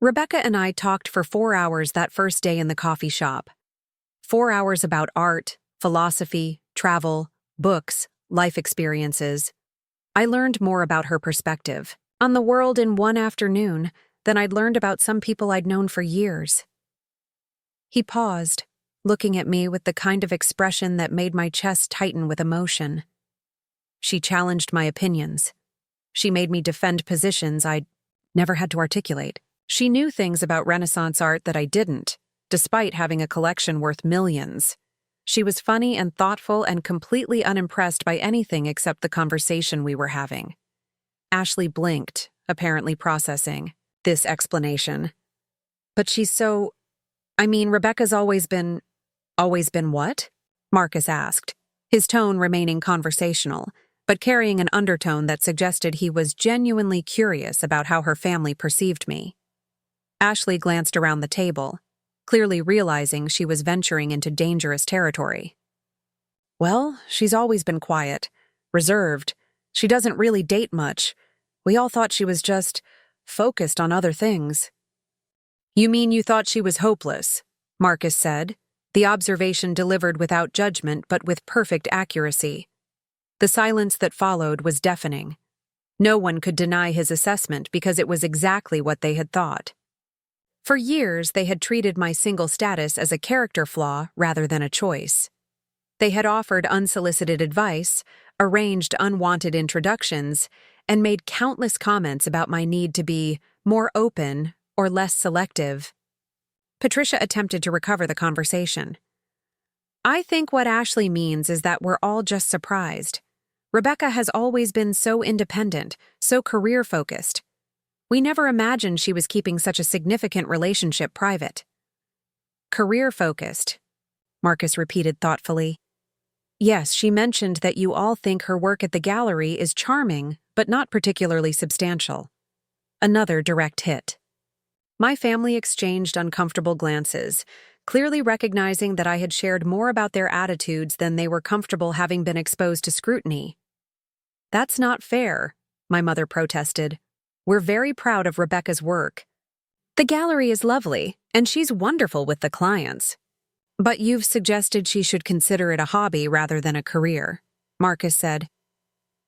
Rebecca and I talked for 4 hours that first day in the coffee shop. 4 hours about art, philosophy, travel, books, life experiences. I learned more about her perspective on the world in one afternoon than I'd learned about some people I'd known for years. He paused, looking at me with the kind of expression that made my chest tighten with emotion. She challenged my opinions. She made me defend positions I'd never had to articulate. She knew things about Renaissance art that I didn't, despite having a collection worth millions. She was funny and thoughtful and completely unimpressed by anything except the conversation we were having. Ashley blinked, apparently processing this explanation. "But she's so... Rebecca's always been... Always been what?" Marcus asked, his tone remaining conversational, but carrying an undertone that suggested he was genuinely curious about how her family perceived me. Ashley glanced around the table, clearly realizing she was venturing into dangerous territory. "Well, she's always been quiet, reserved. She doesn't really date much. We all thought she was just focused on other things. You mean you thought she was hopeless? Marcus said, the observation delivered without judgment but with perfect accuracy. The silence that followed was deafening. No one could deny his assessment because it was exactly what they had thought. For years, they had treated my single status as a character flaw rather than a choice. They had offered unsolicited advice, arranged unwanted introductions, and made countless comments about my need to be more open or less selective. Patricia attempted to recover the conversation. I think what Ashley means is that we're all just surprised. Rebecca has always been so independent, so career-focused. We never imagined she was keeping such a significant relationship private. Career-focused, Marcus repeated thoughtfully. Yes, she mentioned that you all think her work at the gallery is charming, but not particularly substantial. Another direct hit. My family exchanged uncomfortable glances, clearly recognizing that I had shared more about their attitudes than they were comfortable having been exposed to scrutiny. That's not fair, my mother protested. We're very proud of Rebecca's work. The gallery is lovely, and she's wonderful with the clients. But you've suggested she should consider it a hobby rather than a career, Marcus said.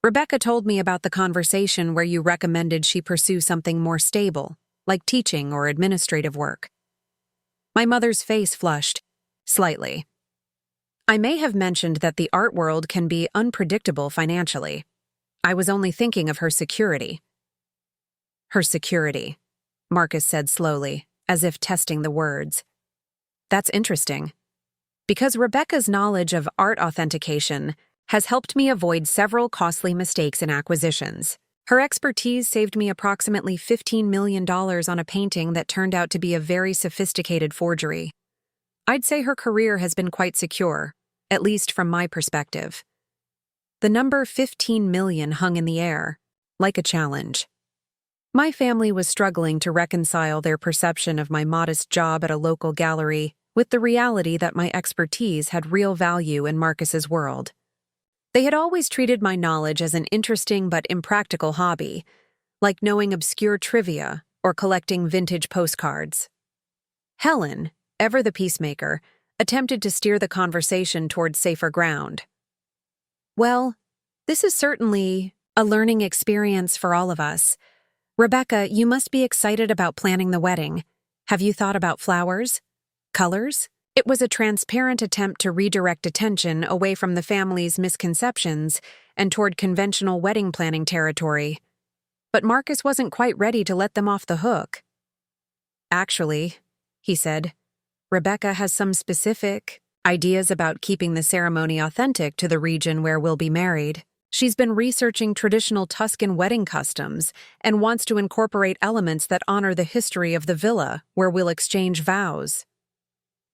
Rebecca told me about the conversation where you recommended she pursue something more stable, like teaching or administrative work. My mother's face flushed, slightly. I may have mentioned that the art world can be unpredictable financially. I was only thinking of her security. Her security, Marcus said slowly, as if testing the words. That's interesting. Because Rebecca's knowledge of art authentication has helped me avoid several costly mistakes in acquisitions. Her expertise saved me approximately $15 million on a painting that turned out to be a very sophisticated forgery. I'd say her career has been quite secure, at least from my perspective. The number 15 million hung in the air, like a challenge. My family was struggling to reconcile their perception of my modest job at a local gallery with the reality that my expertise had real value in Marcus's world. They had always treated my knowledge as an interesting but impractical hobby, like knowing obscure trivia or collecting vintage postcards. Helen, ever the peacemaker, attempted to steer the conversation toward safer ground. Well, this is certainly a learning experience for all of us. Rebecca, you must be excited about planning the wedding. Have you thought about flowers? Colors? It was a transparent attempt to redirect attention away from the family's misconceptions and toward conventional wedding planning territory. But Marcus wasn't quite ready to let them off the hook. Actually, he said, Rebecca has some specific ideas about keeping the ceremony authentic to the region where we'll be married. She's been researching traditional Tuscan wedding customs and wants to incorporate elements that honor the history of the villa where we'll exchange vows.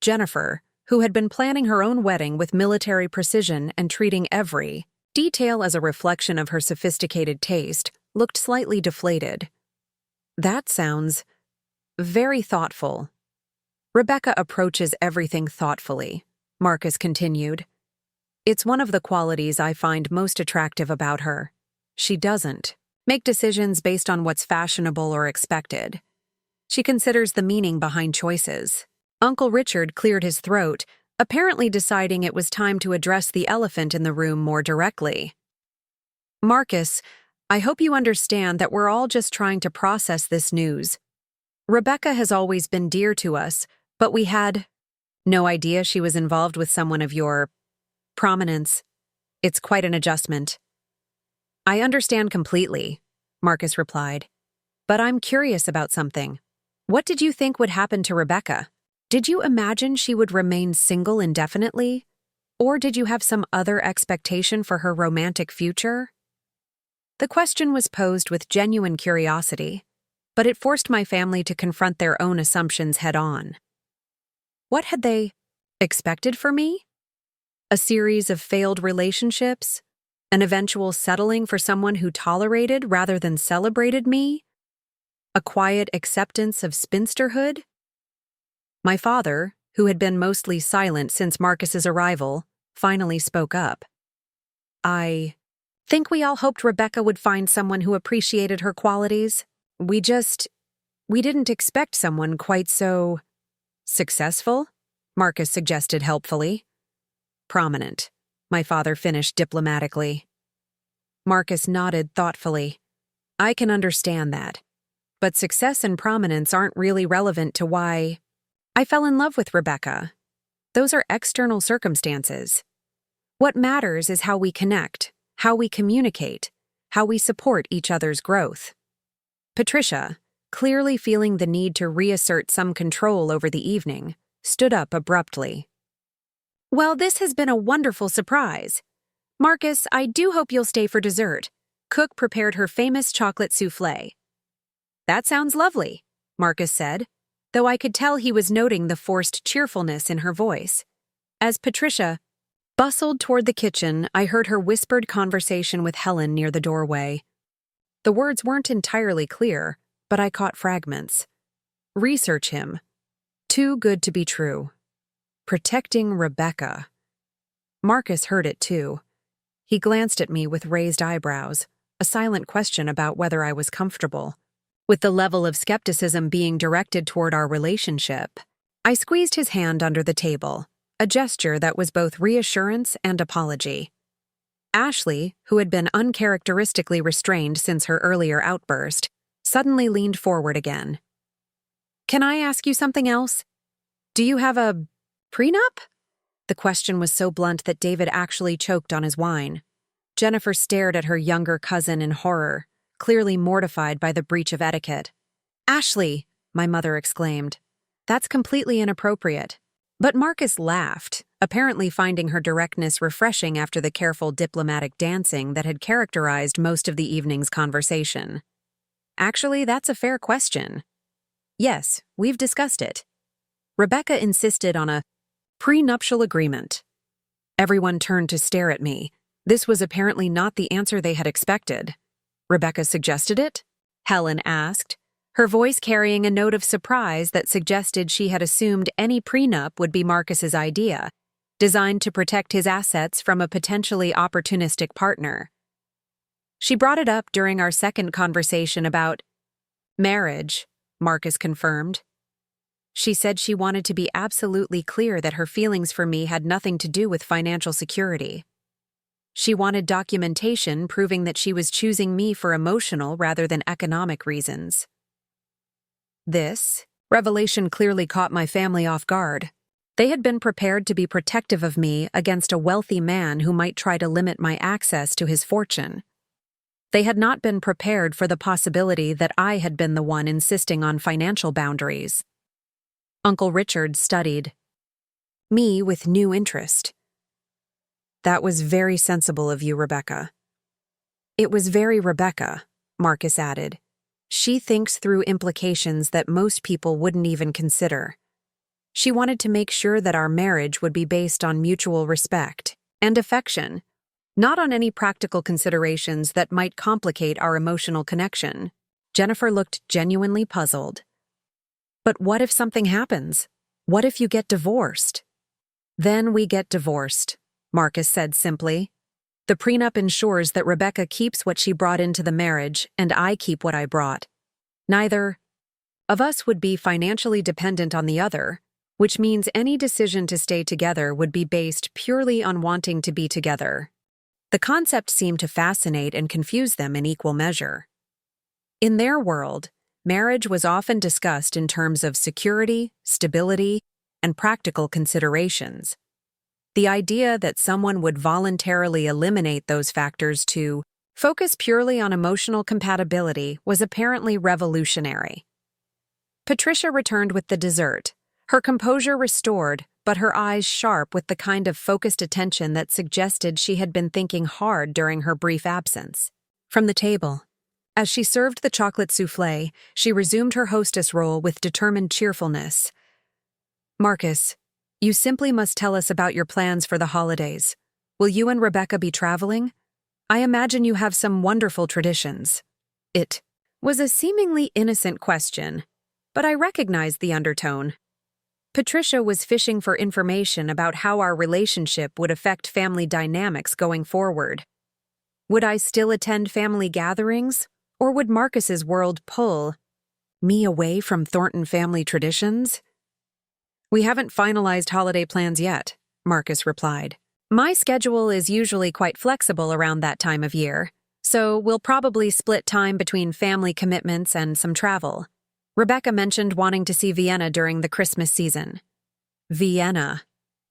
Jennifer, who had been planning her own wedding with military precision and treating every detail as a reflection of her sophisticated taste, looked slightly deflated. That sounds very thoughtful. Rebecca approaches everything thoughtfully, Marcus continued. It's one of the qualities I find most attractive about her. She doesn't make decisions based on what's fashionable or expected. She considers the meaning behind choices. Uncle Richard cleared his throat, apparently deciding it was time to address the elephant in the room more directly. Marcus, I hope you understand that we're all just trying to process this news. Rebecca has always been dear to us, but we had no idea she was involved with someone of your prominence. It's quite an adjustment. I understand completely, Marcus replied. But I'm curious about something. What did you think would happen to Rebecca? Did you imagine she would remain single indefinitely? Or did you have some other expectation for her romantic future? The question was posed with genuine curiosity, but it forced my family to confront their own assumptions head-on. What had they expected for me? A series of failed relationships? An eventual settling for someone who tolerated rather than celebrated me? A quiet acceptance of spinsterhood? My father, who had been mostly silent since Marcus's arrival, finally spoke up. I think we all hoped Rebecca would find someone who appreciated her qualities. We didn't expect someone quite so successful, Marcus suggested helpfully. Prominent, my father finished diplomatically. Marcus nodded thoughtfully. I can understand that. But success and prominence aren't really relevant to why I fell in love with Rebecca. Those are external circumstances. What matters is how we connect, how we communicate, how we support each other's growth. Patricia, clearly feeling the need to reassert some control over the evening, stood up abruptly. Well, this has been a wonderful surprise. Marcus, I do hope you'll stay for dessert. Cook prepared her famous chocolate soufflé. That sounds lovely, Marcus said, though I could tell he was noting the forced cheerfulness in her voice. As Patricia bustled toward the kitchen, I heard her whispered conversation with Helen near the doorway. The words weren't entirely clear, but I caught fragments. Research him. Too good to be true. Protecting Rebecca. Marcus heard it too. He glanced at me with raised eyebrows, a silent question about whether I was comfortable. With the level of skepticism being directed toward our relationship, I squeezed his hand under the table, a gesture that was both reassurance and apology. Ashley, who had been uncharacteristically restrained since her earlier outburst, suddenly leaned forward again. Can I ask you something else? Do you have a prenup? The question was so blunt that David actually choked on his wine. Jennifer stared at her younger cousin in horror, clearly mortified by the breach of etiquette. Ashley, my mother exclaimed. That's completely inappropriate. But Marcus laughed, apparently finding her directness refreshing after the careful diplomatic dancing that had characterized most of the evening's conversation. Actually, that's a fair question. Yes, we've discussed it. Rebecca insisted on a prenuptial agreement. Everyone turned to stare at me. This was apparently not the answer they had expected. Rebecca suggested it? Helen asked, her voice carrying a note of surprise that suggested she had assumed any prenup would be Marcus's idea, designed to protect his assets from a potentially opportunistic partner. She brought it up during our second conversation about marriage, Marcus confirmed. She said she wanted to be absolutely clear that her feelings for me had nothing to do with financial security. She wanted documentation proving that she was choosing me for emotional rather than economic reasons. This revelation clearly caught my family off guard. They had been prepared to be protective of me against a wealthy man who might try to limit my access to his fortune. They had not been prepared for the possibility that I had been the one insisting on financial boundaries. Uncle Richard studied me with new interest. That was very sensible of you, Rebecca. It was very Rebecca, Marcus added. She thinks through implications that most people wouldn't even consider. She wanted to make sure that our marriage would be based on mutual respect and affection, not on any practical considerations that might complicate our emotional connection. Jennifer looked genuinely puzzled. But what if something happens? What if you get divorced? Then we get divorced, Marcus said simply. The prenup ensures that Rebecca keeps what she brought into the marriage and I keep what I brought. Neither of us would be financially dependent on the other, which means any decision to stay together would be based purely on wanting to be together. The concept seemed to fascinate and confuse them in equal measure. In their world, marriage was often discussed in terms of security, stability, and practical considerations. The idea that someone would voluntarily eliminate those factors to focus purely on emotional compatibility was apparently revolutionary. Patricia returned with the dessert, her composure restored, but her eyes sharp with the kind of focused attention that suggested she had been thinking hard during her brief absence. From the table, as she served the chocolate soufflé, she resumed her hostess role with determined cheerfulness. Marcus, you simply must tell us about your plans for the holidays. Will you and Rebecca be traveling? I imagine you have some wonderful traditions. It was a seemingly innocent question, but I recognized the undertone. Patricia was fishing for information about how our relationship would affect family dynamics going forward. Would I still attend family gatherings, Or would Marcus's world pull me away from Thornton family traditions? We haven't finalized holiday plans yet, Marcus replied. My schedule is usually quite flexible around that time of year, so we'll probably split time between family commitments and some travel. Rebecca mentioned wanting to see Vienna during the Christmas season. Vienna,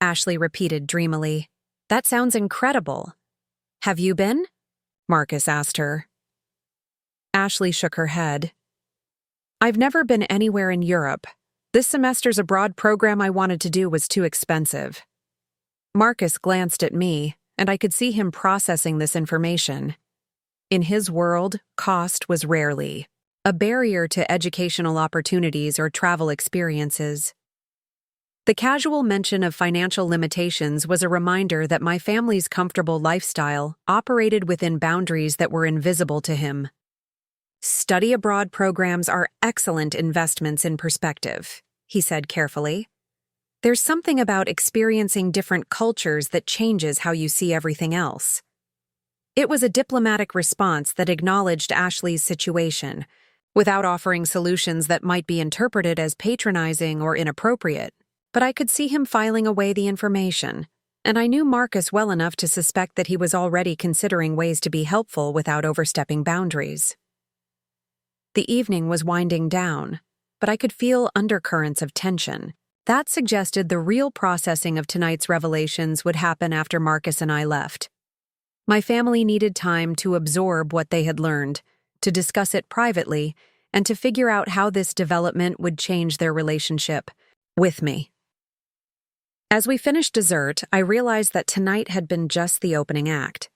Ashley repeated dreamily. That sounds incredible. Have you been? Marcus asked her. Ashley shook her head. I've never been anywhere in Europe. This semester's abroad program I wanted to do was too expensive. Marcus glanced at me, and I could see him processing this information. In his world, cost was rarely a barrier to educational opportunities or travel experiences. The casual mention of financial limitations was a reminder that my family's comfortable lifestyle operated within boundaries that were invisible to him. Study abroad programs are excellent investments in perspective, he said carefully. There's something about experiencing different cultures that changes how you see everything else. It was a diplomatic response that acknowledged Ashley's situation, without offering solutions that might be interpreted as patronizing or inappropriate. But I could see him filing away the information, and I knew Marcus well enough to suspect that he was already considering ways to be helpful without overstepping boundaries. The evening was winding down, but I could feel undercurrents of tension. That suggested the real processing of tonight's revelations would happen after Marcus and I left. My family needed time to absorb what they had learned, to discuss it privately, and to figure out how this development would change their relationship with me. As we finished dessert, I realized that tonight had been just the opening act.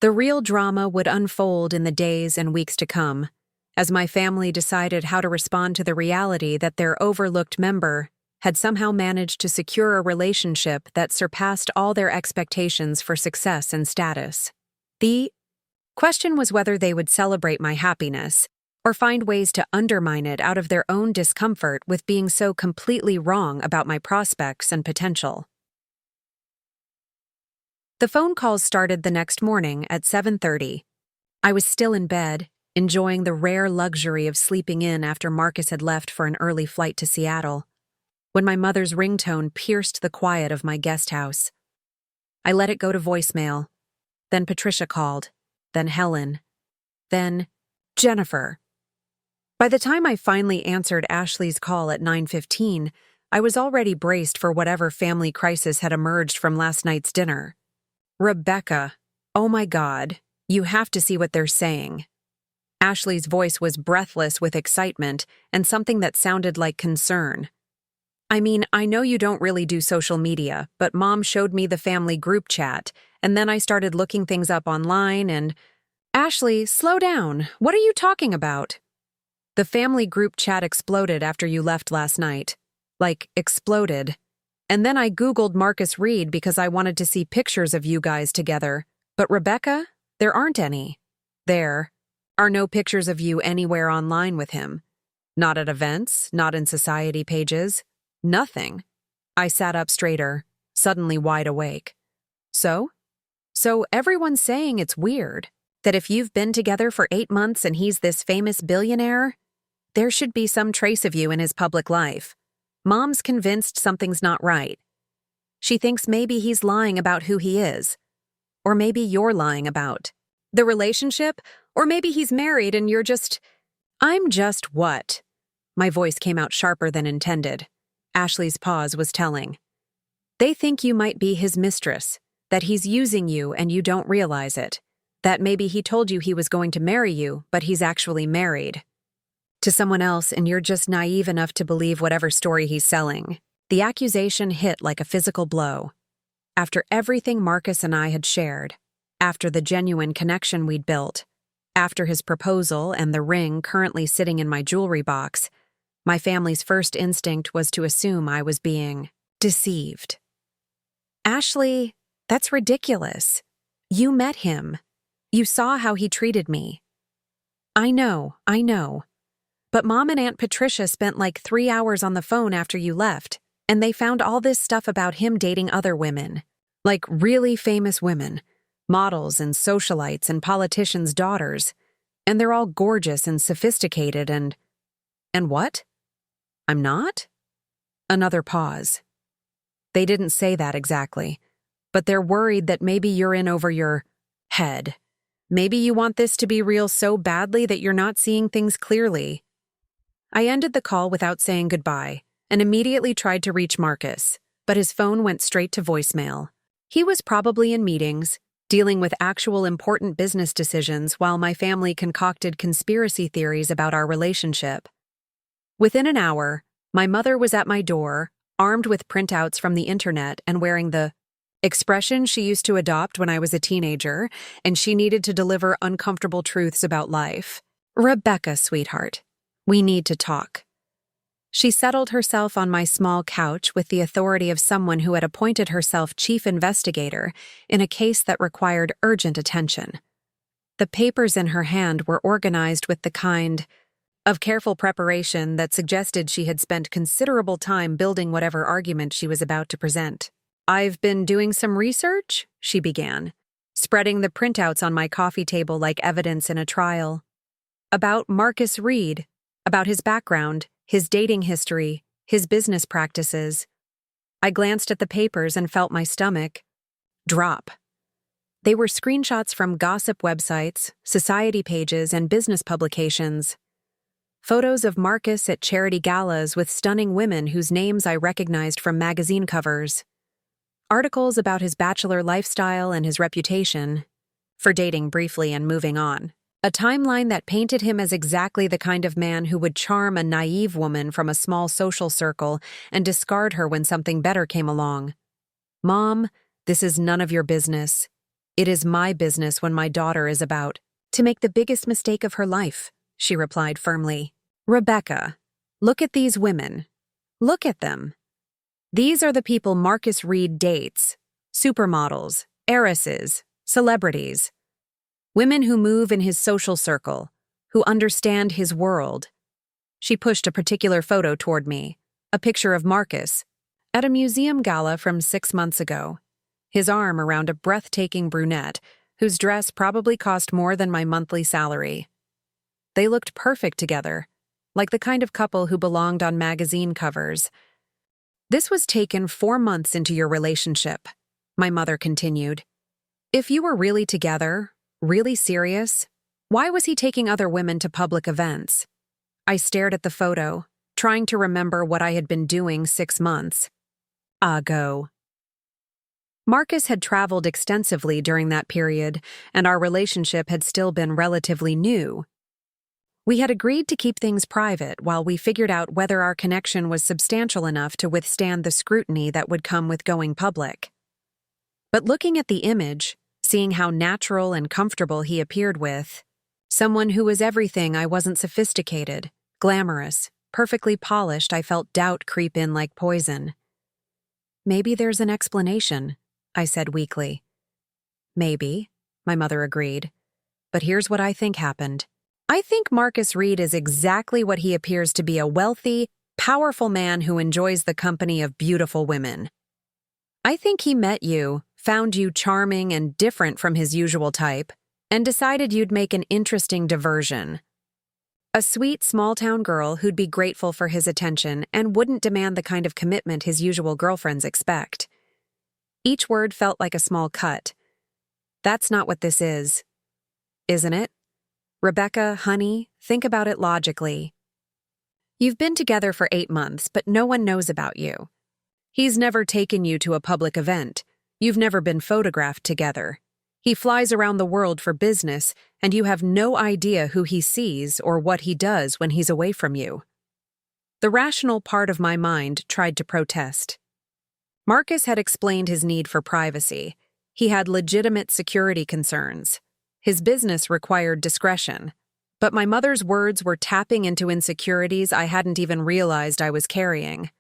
The real drama would unfold in the days and weeks to come, as my family decided how to respond to the reality that their overlooked member had somehow managed to secure a relationship that surpassed all their expectations for success and status. The question was whether they would celebrate my happiness or find ways to undermine it out of their own discomfort with being so completely wrong about my prospects and potential. The phone calls started the next morning at 7:30. I was still in bed, enjoying the rare luxury of sleeping in after Marcus had left for an early flight to Seattle, when my mother's ringtone pierced the quiet of my guest house. I let it go to voicemail. Then Patricia called. Then Helen. Then Jennifer. By the time I finally answered Ashley's call at 9:15, I was already braced for whatever family crisis had emerged from last night's dinner. Rebecca, oh my God, you have to see what they're saying. Ashley's voice was breathless with excitement and something that sounded like concern. I mean, I know you don't really do social media, but Mom showed me the family group chat, and then I started looking things up online and… Ashley, slow down. What are you talking about? The family group chat exploded after you left last night. Like, exploded. And then I Googled Marcus Reed because I wanted to see pictures of you guys together. But Rebecca, there aren't any. There are no pictures of you anywhere online with him. Not at events, not in society pages. Nothing. I sat up straighter, suddenly wide awake. So everyone's saying it's weird, that if you've been together for 8 months and he's this famous billionaire, there should be some trace of you in his public life. Mom's convinced something's not right. She thinks maybe he's lying about who he is. Or maybe you're lying about the relationship, or maybe he's married and you're just… I'm just what? My voice came out sharper than intended. Ashley's pause was telling. They think you might be his mistress, that he's using you and you don't realize it, that maybe he told you he was going to marry you, but he's actually married to someone else and you're just naive enough to believe whatever story he's selling. The accusation hit like a physical blow. After everything Marcus and I had shared, after the genuine connection we'd built, after his proposal and the ring currently sitting in my jewelry box, my family's first instinct was to assume I was being deceived. Ashley, that's ridiculous. You met him. You saw how he treated me. I know. But Mom and Aunt Patricia spent like 3 hours on the phone after you left, and they found all this stuff about him dating other women. Like really famous women, models and socialites and politicians' daughters. And they're all gorgeous and sophisticated and what? I'm not? Another pause. They didn't say that exactly, but they're worried that maybe you're in over your head. Maybe you want this to be real so badly that you're not seeing things clearly. I ended the call without saying goodbye and immediately tried to reach Marcus, but his phone went straight to voicemail. He was probably in meetings, dealing with actual important business decisions while my family concocted conspiracy theories about our relationship. Within an hour, my mother was at my door, armed with printouts from the internet and wearing the expression she used to adopt when I was a teenager, and she needed to deliver uncomfortable truths about life. "Rebecca, sweetheart, we need to talk." She settled herself on my small couch with the authority of someone who had appointed herself chief investigator in a case that required urgent attention. The papers in her hand were organized with the kind of careful preparation that suggested she had spent considerable time building whatever argument she was about to present. "I've been doing some research," she began, spreading the printouts on my coffee table like evidence in a trial. "About Marcus Reed, about his background, his dating history, his business practices." I glanced at the papers and felt my stomach drop. They were screenshots from gossip websites, society pages, and business publications. Photos of Marcus at charity galas with stunning women whose names I recognized from magazine covers. Articles about his bachelor lifestyle and his reputation for dating briefly and moving on. A timeline that painted him as exactly the kind of man who would charm a naive woman from a small social circle and discard her when something better came along. "Mom, this is none of your business. It is my business when my daughter is about to make the biggest mistake of her life," she replied firmly. "Rebecca, look at these women. Look at them. These are the people Marcus Reed dates: supermodels, heiresses, celebrities. Women who move in his social circle, who understand his world." She pushed a particular photo toward me, a picture of Marcus, at a museum gala from 6 months ago, his arm around a breathtaking brunette whose dress probably cost more than my monthly salary. They looked perfect together, like the kind of couple who belonged on magazine covers. "This was taken 4 months into your relationship," my mother continued. "If you were really together, really serious, why was he taking other women to public events?" I stared at the photo, trying to remember what I had been doing 6 months ago. Marcus had traveled extensively during that period, and our relationship had still been relatively new. We had agreed to keep things private while we figured out whether our connection was substantial enough to withstand the scrutiny that would come with going public. But looking at the image, seeing how natural and comfortable he appeared with someone who was everything I wasn't: sophisticated, glamorous, perfectly polished, I felt doubt creep in like poison. "Maybe there's an explanation," I said weakly. "Maybe," my mother agreed. "But here's what I think happened. I think Marcus Reed is exactly what he appears to be: a wealthy, powerful man who enjoys the company of beautiful women. I think he met you, found you charming and different from his usual type, and decided you'd make an interesting diversion. A sweet small-town girl who'd be grateful for his attention and wouldn't demand the kind of commitment his usual girlfriends expect." Each word felt like a small cut. "That's not what this is, isn't it? Rebecca, honey, think about it logically. You've been together for 8 months, but no one knows about you. He's never taken you to a public event. You've never been photographed together. He flies around the world for business, and you have no idea who he sees or what he does when he's away from you." The rational part of my mind tried to protest. Marcus had explained his need for privacy. He had legitimate security concerns. His business required discretion. But my mother's words were tapping into insecurities I hadn't even realized I was carrying.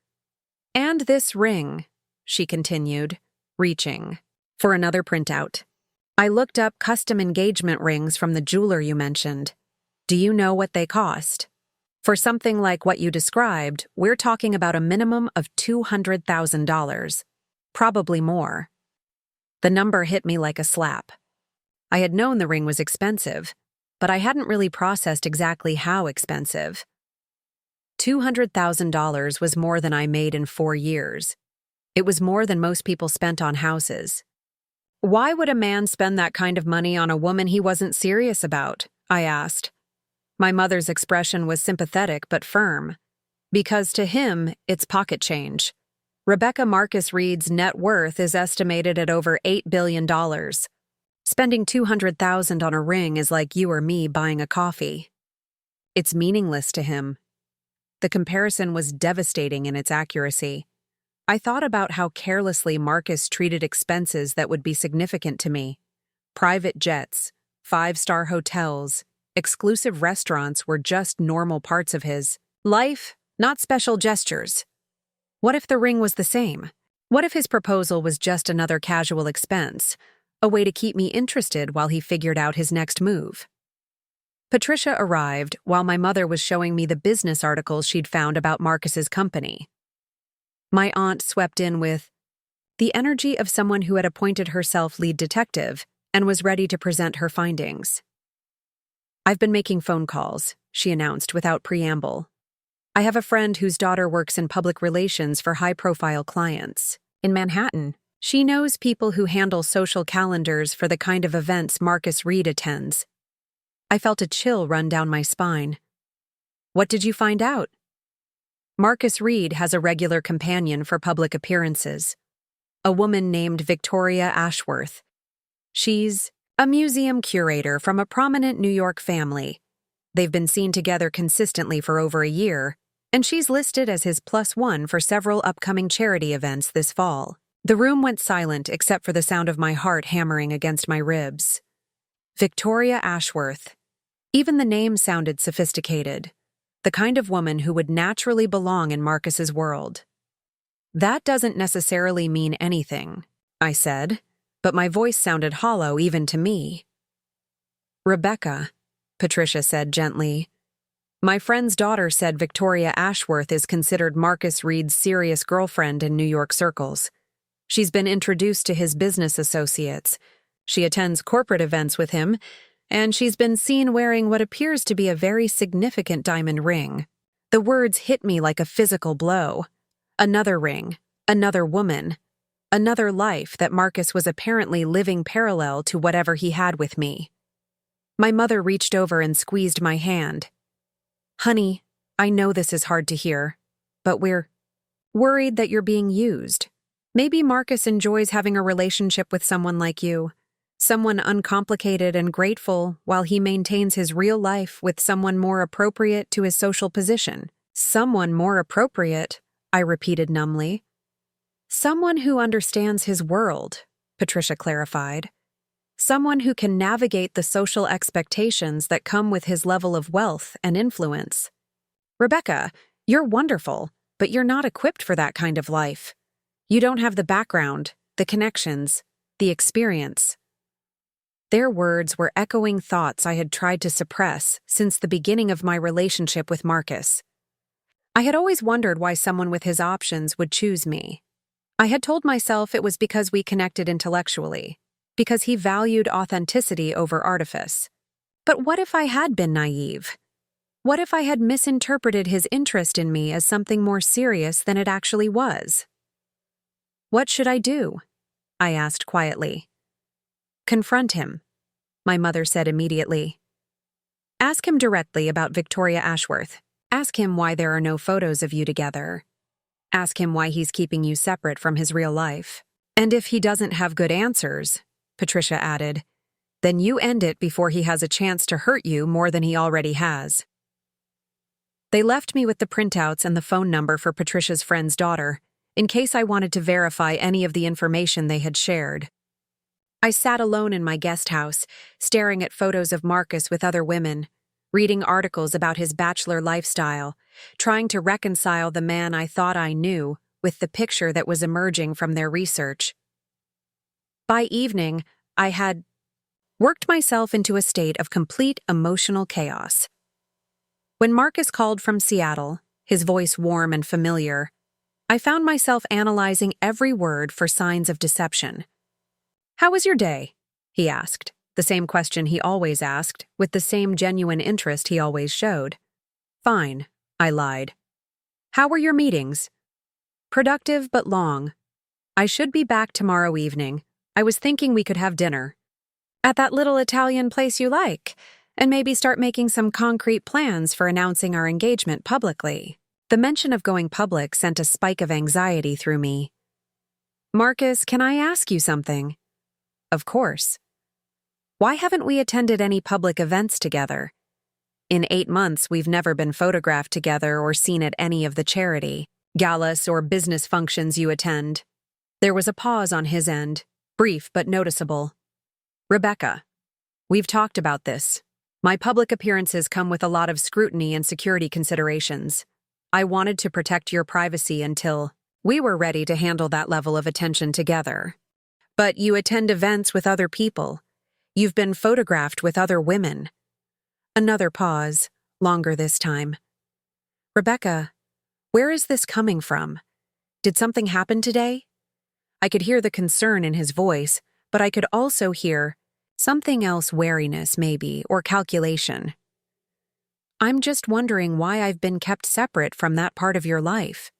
"And this ring," she continued, reaching for another printout. "I looked up custom engagement rings from the jeweler you mentioned. Do you know what they cost? For something like what you described, we're talking about a minimum of $200,000. Probably more." The number hit me like a slap. I had known the ring was expensive, but I hadn't really processed exactly how expensive. $200,000 was more than I made in 4 years. It was more than most people spent on houses. Why would a man spend that kind of money on a woman he wasn't serious about? I asked. My mother's expression was sympathetic but firm. Because to him, it's pocket change. Rebecca Marcus Reed's net worth is estimated at over $8 billion. Spending $200,000 on a ring is like you or me buying a coffee. It's meaningless to him. The comparison was devastating in its accuracy. I thought about how carelessly Marcus treated expenses that would be significant to me. Private jets, 5-star hotels, exclusive restaurants were just normal parts of his life, not special gestures. What if the ring was the same? What if his proposal was just another casual expense, a way to keep me interested while he figured out his next move? Patricia arrived while my mother was showing me the business articles she'd found about Marcus's company. My aunt swept in with the energy of someone who had appointed herself lead detective and was ready to present her findings. "I've been making phone calls," she announced without preamble. "I have a friend whose daughter works in public relations for high-profile clients. In Manhattan, she knows people who handle social calendars for the kind of events Marcus Reed attends." I felt a chill run down my spine. "What did you find out?" "Marcus Reed has a regular companion for public appearances, a woman named Victoria Ashworth. She's a museum curator from a prominent New York family. They've been seen together consistently for over a year, and she's listed as his +1 for several upcoming charity events this fall." The room went silent except for the sound of my heart hammering against my ribs. Victoria Ashworth. Even the name sounded sophisticated. The kind of woman who would naturally belong in Marcus's world. "That doesn't necessarily mean anything," I said, but my voice sounded hollow even to me. "Rebecca," Patricia said gently, "my friend's daughter said Victoria Ashworth is considered Marcus Reed's serious girlfriend in New York circles. She's been introduced to his business associates. She attends corporate events with him, and she's been seen wearing what appears to be a very significant diamond ring." The words hit me like a physical blow. Another ring, another woman, another life that Marcus was apparently living parallel to whatever he had with me. My mother reached over and squeezed my hand. "Honey, I know this is hard to hear, but we're worried that you're being used. Maybe Marcus enjoys having a relationship with someone like you. Someone uncomplicated and grateful while he maintains his real life with someone more appropriate to his social position." "Someone more appropriate," I repeated numbly. "Someone who understands his world," Patricia clarified. "Someone who can navigate the social expectations that come with his level of wealth and influence." "Rebecca, you're wonderful, but you're not equipped for that kind of life. You don't have the background, the connections, the experience." Their words were echoing thoughts I had tried to suppress since the beginning of my relationship with Marcus. I had always wondered why someone with his options would choose me. I had told myself it was because we connected intellectually, because he valued authenticity over artifice. But what if I had been naive? What if I had misinterpreted his interest in me as something more serious than it actually was? "What should I do?" I asked quietly. "Confront him," my mother said immediately. "Ask him directly about Victoria Ashworth. Ask him why there are no photos of you together. Ask him why he's keeping you separate from his real life. And if he doesn't have good answers," Patricia added, "then you end it before he has a chance to hurt you more than he already has." They left me with the printouts and the phone number for Patricia's friend's daughter, in case I wanted to verify any of the information they had shared. I sat alone in my guest house, staring at photos of Marcus with other women, reading articles about his bachelor lifestyle, trying to reconcile the man I thought I knew with the picture that was emerging from their research. By evening, I had worked myself into a state of complete emotional chaos. When Marcus called from Seattle, his voice warm and familiar, I found myself analyzing every word for signs of deception. "How was your day?" he asked. the same question he always asked, with the same genuine interest he always showed. Fine, I lied. How were your meetings? Productive but long. I should be back tomorrow evening. I was thinking we could have dinner. At that little Italian place you like, and maybe start making some concrete plans for announcing our engagement publicly. The mention of going public sent a spike of anxiety through me. Marcus, can I ask you something? Of course. Why haven't we attended any public events together? In 8 months, we've never been photographed together or seen at any of the charity, galas, or business functions you attend. There was a pause on his end, brief but noticeable. Rebecca, we've talked about this. My public appearances come with a lot of scrutiny and security considerations. I wanted to protect your privacy until we were ready to handle that level of attention together. But you attend events with other people. You've been photographed with other women. Another pause, longer this time. Rebecca, where is this coming from? Did something happen today? I could hear the concern in his voice, but I could also hear something else, wariness maybe, or calculation. I'm just wondering why I've been kept separate from that part of your life.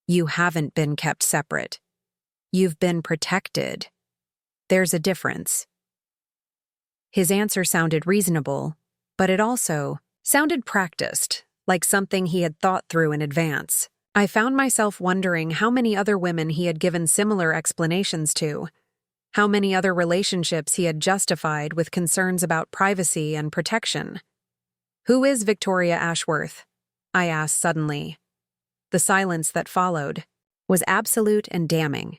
You haven't been kept separate. You've been protected. There's a difference. His answer sounded reasonable, but it also sounded practiced, like something he had thought through in advance. I found myself wondering how many other women he had given similar explanations to, how many other relationships he had justified with concerns about privacy and protection. Who is Victoria Ashworth? I asked suddenly. The silence that followed was absolute and damning.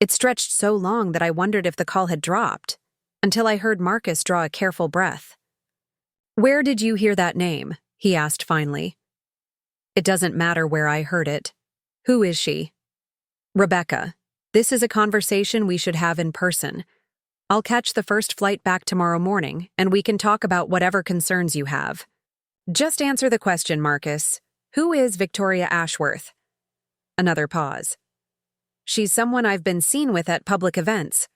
It stretched so long that I wondered if the call had dropped, until I heard Marcus draw a careful breath. Where did you hear that name? He asked finally. It doesn't matter where I heard it. Who is she? Rebecca, this is a conversation we should have in person. I'll catch the first flight back tomorrow morning, and we can talk about whatever concerns you have. Just answer the question, Marcus. Who is Victoria Ashworth? Another pause. She's someone I've been seen with at public events.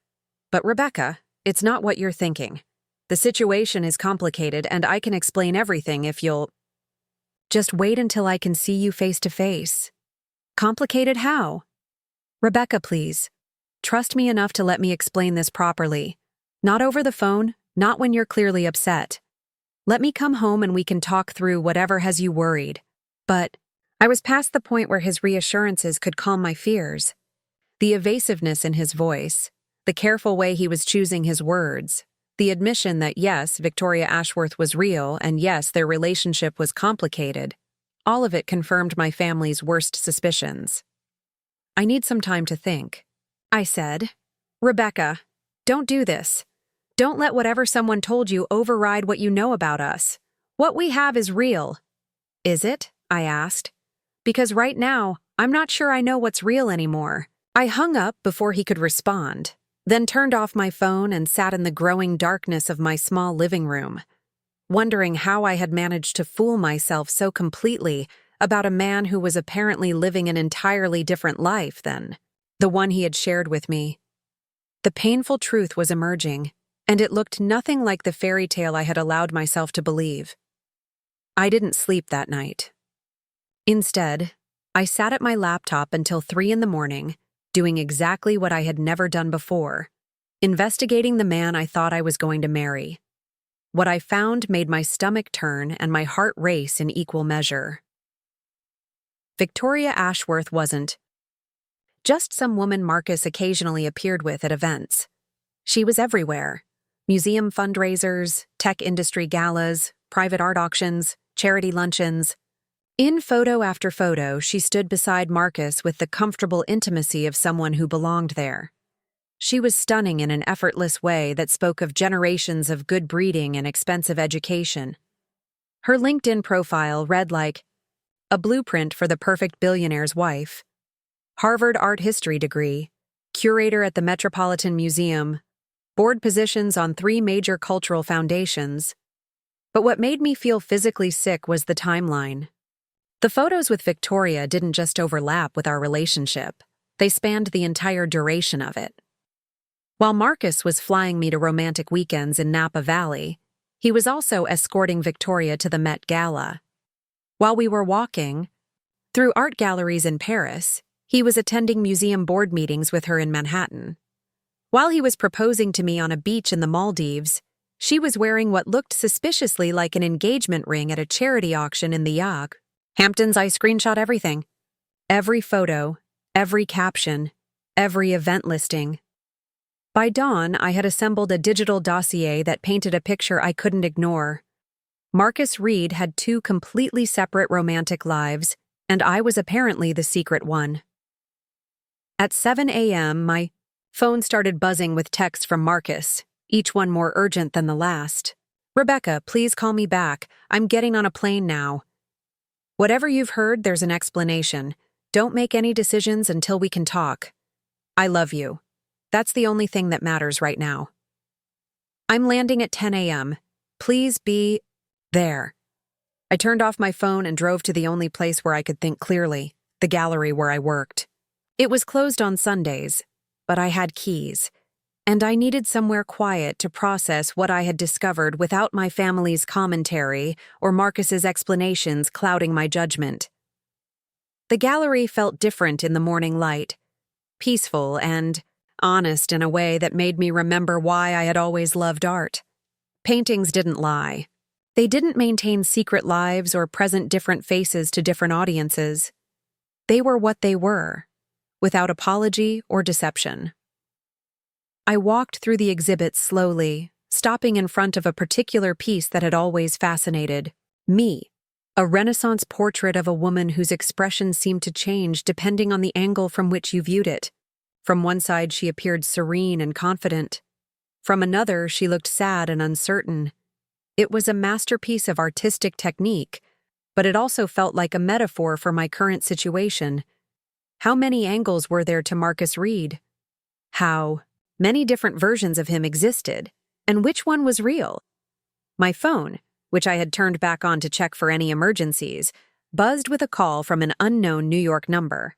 But Rebecca, it's not what you're thinking. The situation is complicated, and I can explain everything if you'll... Just wait until I can see you face to face. Complicated how? Rebecca, please. Trust me enough to let me explain this properly. Not over the phone, not when you're clearly upset. Let me come home and we can talk through whatever has you worried. But I was past the point where his reassurances could calm my fears. The evasiveness in his voice, the careful way he was choosing his words, the admission that yes, Victoria Ashworth was real and yes, their relationship was complicated, all of it confirmed my family's worst suspicions. I need some time to think. I said, Rebecca, don't do this. Don't let whatever someone told you override what you know about us. What we have is real. Is it? I asked. Because right now, I'm not sure I know what's real anymore. I hung up before he could respond, then turned off my phone and sat in the growing darkness of my small living room, wondering how I had managed to fool myself so completely about a man who was apparently living an entirely different life than the one he had shared with me. The painful truth was emerging, and it looked nothing like the fairy tale I had allowed myself to believe. I didn't sleep that night. Instead, I sat at my laptop until 3 a.m, doing exactly what I had never done before, investigating the man I thought I was going to marry. What I found made my stomach turn and my heart race in equal measure. Victoria Ashworth wasn't just some woman Marcus occasionally appeared with at events. She was everywhere. Museum fundraisers, tech industry galas, private art auctions, charity luncheons. In photo after photo, she stood beside Marcus with the comfortable intimacy of someone who belonged there. She was stunning in an effortless way that spoke of generations of good breeding and expensive education. Her LinkedIn profile read like, a blueprint for the perfect billionaire's wife. Harvard art history degree, curator at the Metropolitan Museum, board positions on 3 major cultural foundations. But what made me feel physically sick was the timeline. The photos with Victoria didn't just overlap with our relationship. They spanned the entire duration of it. While Marcus was flying me to romantic weekends in Napa Valley, he was also escorting Victoria to the Met Gala. While we were walking through art galleries in Paris, he was attending museum board meetings with her in Manhattan. While he was proposing to me on a beach in the Maldives, she was wearing what looked suspiciously like an engagement ring at a charity auction in the Yag. Hamptons, I screenshot everything. Every photo, every caption, every event listing. By dawn, I had assembled a digital dossier that painted a picture I couldn't ignore. Marcus Reed had two completely separate romantic lives, and I was apparently the secret one. At 7 a.m., my phone started buzzing with texts from Marcus, each one more urgent than the last. "Rebecca, please call me back. I'm getting on a plane now. Whatever you've heard, there's an explanation. Don't make any decisions until we can talk. I love you. That's the only thing that matters right now. I'm landing at 10 a.m. Please be there." I turned off my phone and drove to the only place where I could think clearly, the gallery where I worked. It was closed on Sundays, but I had keys, and I needed somewhere quiet to process what I had discovered without my family's commentary or Marcus's explanations clouding my judgment. The gallery felt different in the morning light, peaceful and honest in a way that made me remember why I had always loved art. Paintings didn't lie. They didn't maintain secret lives or present different faces to different audiences. They were what they were, without apology or deception. I walked through the exhibit slowly, stopping in front of a particular piece that had always fascinated me, a Renaissance portrait of a woman whose expression seemed to change depending on the angle from which you viewed it. From one side, she appeared serene and confident. From another, she looked sad and uncertain. It was a masterpiece of artistic technique, but it also felt like a metaphor for my current situation. How many angles were there to Marcus Reed? How many different versions of him existed, and which one was real? My phone, which I had turned back on to check for any emergencies, buzzed with a call from an unknown New York number.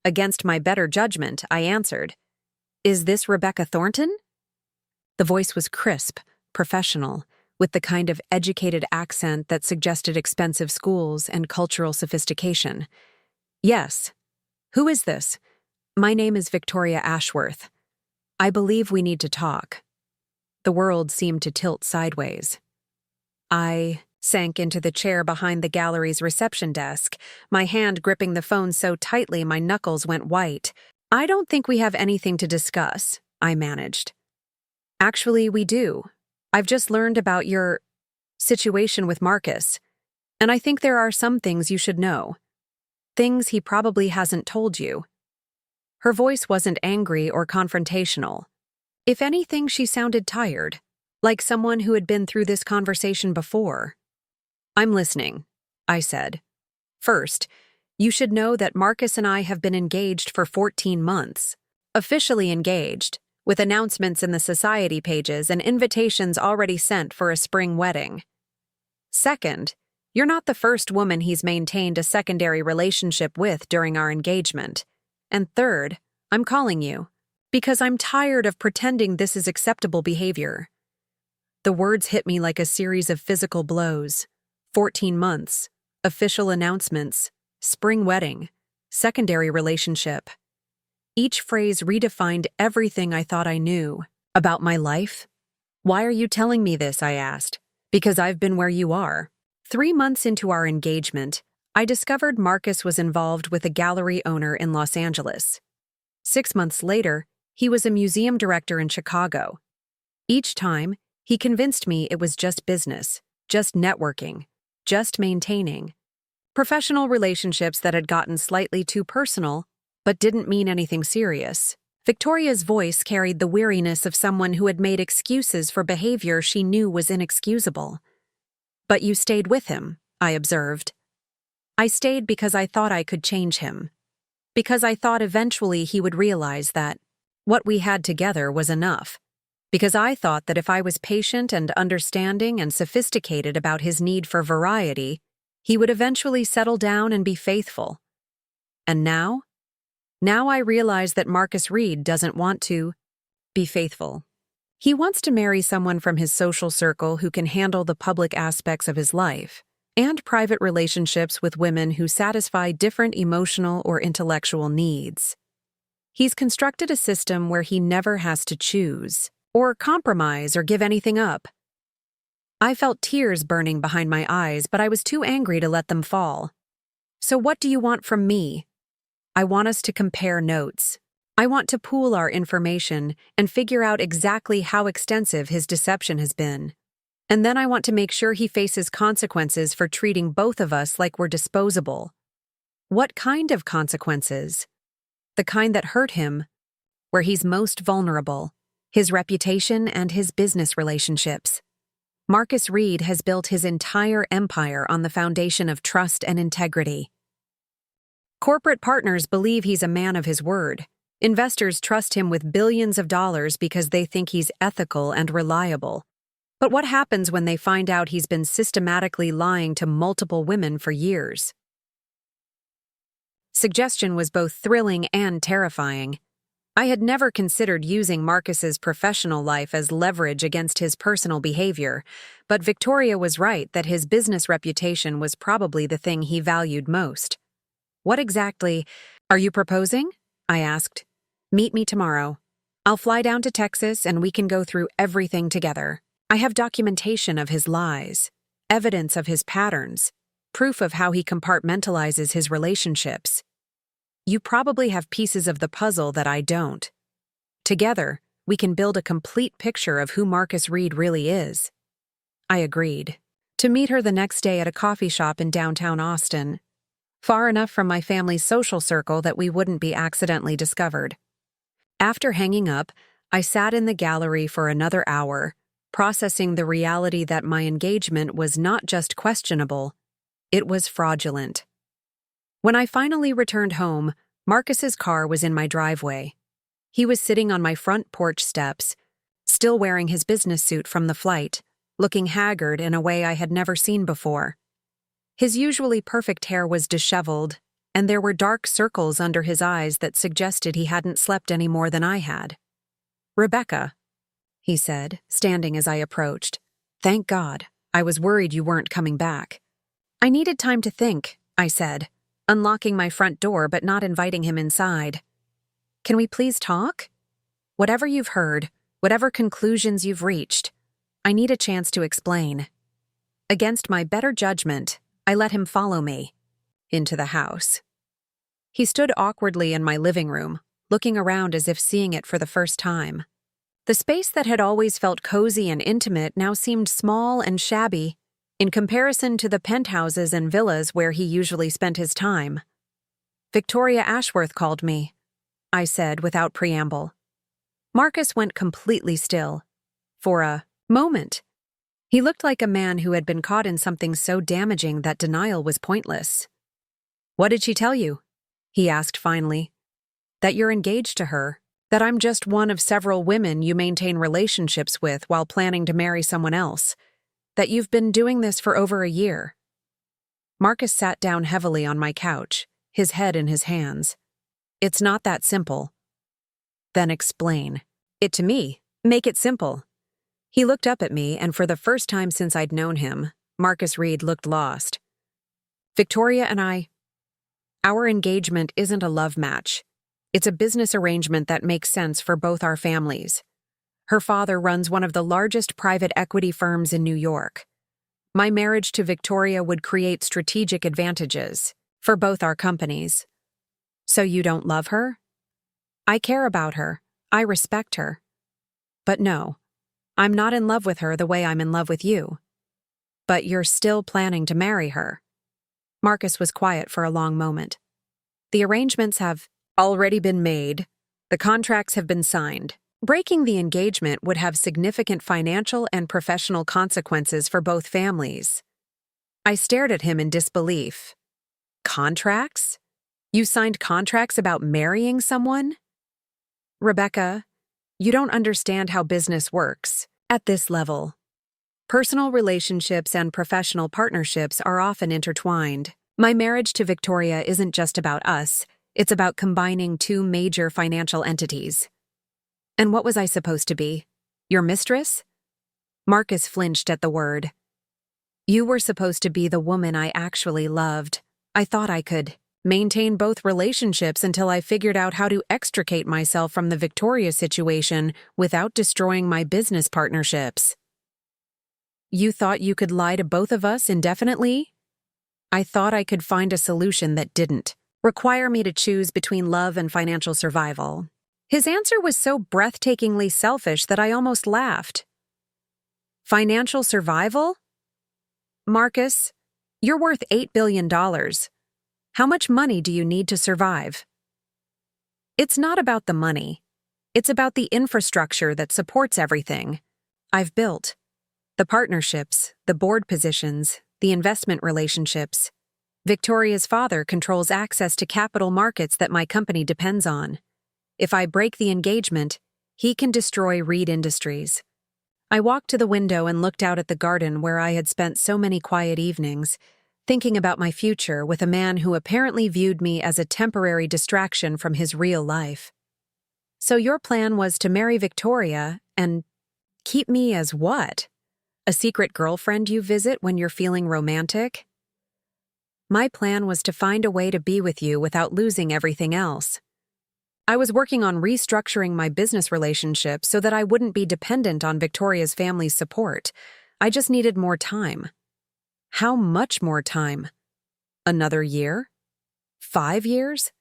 Against my better judgment, I answered, "Is this Rebecca Thornton?" The voice was crisp, professional, with the kind of educated accent that suggested expensive schools and cultural sophistication. "Yes. Who is this?" "My name is Victoria Ashworth. I believe we need to talk." The world seemed to tilt sideways. I sank into the chair behind the gallery's reception desk, my hand gripping the phone so tightly my knuckles went white. "I don't think we have anything to discuss," I managed. "Actually, we do. I've just learned about your situation with Marcus, and I think there are some things you should know. Things he probably hasn't told you." Her voice wasn't angry or confrontational. If anything, she sounded tired, like someone who had been through this conversation before. "I'm listening," I said. "First, you should know that Marcus and I have been engaged for 14 months. Officially engaged, with announcements in the society pages and invitations already sent for a spring wedding. Second, you're not the first woman he's maintained a secondary relationship with during our engagement. And third, I'm calling you because I'm tired of pretending this is acceptable behavior." The words hit me like a series of physical blows. 14 months, official announcements, spring wedding, secondary relationship. Each phrase redefined everything I thought I knew about my life. "Why are you telling me this?" I asked. "Because I've been where you are." 3 months into our engagement, I discovered Marcus was involved with a gallery owner in Los Angeles. 6 months later, he was a museum director in Chicago. Each time, he convinced me it was just business, just networking, just maintaining professional relationships that had gotten slightly too personal, but didn't mean anything serious. Victoria's voice carried the weariness of someone who had made excuses for behavior she knew was inexcusable. "But you stayed with him," I observed. "I stayed because I thought I could change him. Because I thought eventually he would realize that what we had together was enough. Because I thought that if I was patient and understanding and sophisticated about his need for variety, he would eventually settle down and be faithful. And now I realize that Marcus Reed doesn't want to be faithful. He wants to marry someone from his social circle who can handle the public aspects of his life, and private relationships with women who satisfy different emotional or intellectual needs. He's constructed a system where he never has to choose, or compromise, or give anything up. I felt tears burning behind my eyes, but I was too angry to let them fall. So what do you want from me? I want us to compare notes. I want to pool our information and figure out exactly how extensive his deception has been. And then I want to make sure he faces consequences for treating both of us like we're disposable. What kind of consequences? The kind that hurt him, where he's most vulnerable, his reputation and his business relationships. Marcus Reed has built his entire empire on the foundation of trust and integrity. Corporate partners believe he's a man of his word. Investors trust him with billions of dollars because they think he's ethical and reliable. But what happens when they find out he's been systematically lying to multiple women for years? Suggestion was both thrilling and terrifying. I had never considered using Marcus's professional life as leverage against his personal behavior, but Victoria was right that his business reputation was probably the thing he valued most. What exactly are you proposing? I asked. Meet me tomorrow. I'll fly down to Texas and we can go through everything together. I have documentation of his lies, evidence of his patterns, proof of how he compartmentalizes his relationships. You probably have pieces of the puzzle that I don't. Together, we can build a complete picture of who Marcus Reed really is. I agreed to meet her the next day at a coffee shop in downtown Austin, far enough from my family's social circle that we wouldn't be accidentally discovered. After hanging up, I sat in the gallery for another hour, processing the reality that my engagement was not just questionable, it was fraudulent. When I finally returned home, Marcus's car was in my driveway. He was sitting on my front porch steps, still wearing his business suit from the flight, looking haggard in a way I had never seen before. His usually perfect hair was disheveled, and there were dark circles under his eyes that suggested he hadn't slept any more than I had. "Rebecca," he said, standing as I approached. "Thank God. I was worried you weren't coming back." "I needed time to think," I said, unlocking my front door but not inviting him inside. "Can we please talk? Whatever you've heard, whatever conclusions you've reached, I need a chance to explain." Against my better judgment, I let him follow me into the house. He stood awkwardly in my living room, looking around as if seeing it for the first time. The space that had always felt cozy and intimate now seemed small and shabby in comparison to the penthouses and villas where he usually spent his time. "Victoria Ashworth called me," I said without preamble. Marcus went completely still. For a moment, he looked like a man who had been caught in something so damaging that denial was pointless. "What did she tell you?" he asked finally. "That you're engaged to her, that I'm just one of several women you maintain relationships with while planning to marry someone else, that you've been doing this for over a year." Marcus sat down heavily on my couch, his head in his hands. "It's not that simple." "Then explain it to me. Make it simple." He looked up at me, and for the first time since I'd known him, Marcus Reed looked lost. "Victoria and our engagement isn't a love match. It's a business arrangement that makes sense for both our families. Her father runs one of the largest private equity firms in New York. My marriage to Victoria would create strategic advantages for both our companies." "So you don't love her?" "I care about her. I respect her. But no, I'm not in love with her the way I'm in love with you." "But you're still planning to marry her?" Marcus was quiet for a long moment. "The arrangements have already been made. The contracts have been signed. Breaking the engagement would have significant financial and professional consequences for both families." I stared at him in disbelief. "Contracts? You signed contracts about marrying someone?" "Rebecca, you don't understand how business works at this level. Personal relationships and professional partnerships are often intertwined. My marriage to Victoria isn't just about us, it's about combining two major financial entities." And what was I supposed to be? Your mistress? Marcus flinched at the word. You were supposed to be the woman I actually loved. I thought I could maintain both relationships until I figured out how to extricate myself from the Victoria situation without destroying my business partnerships. You thought you could lie to both of us indefinitely? I thought I could find a solution that didn't require me to choose between love and financial survival. His answer was so breathtakingly selfish that I almost laughed. Financial survival? Marcus, you're worth $8 billion. How much money do you need to survive? It's not about the money. It's about the infrastructure that supports everything I've built. The partnerships, the board positions, the investment relationships. Victoria's father controls access to capital markets that my company depends on. If I break the engagement, he can destroy Reed Industries. I walked to the window and looked out at the garden where I had spent so many quiet evenings, thinking about my future with a man who apparently viewed me as a temporary distraction from his real life. So your plan was to marry Victoria and keep me as what? A secret girlfriend you visit when you're feeling romantic? My plan was to find a way to be with you without losing everything else. I was working on restructuring my business relationship so that I wouldn't be dependent on Victoria's family's support. I just needed more time. How much more time? Another year? 5 years?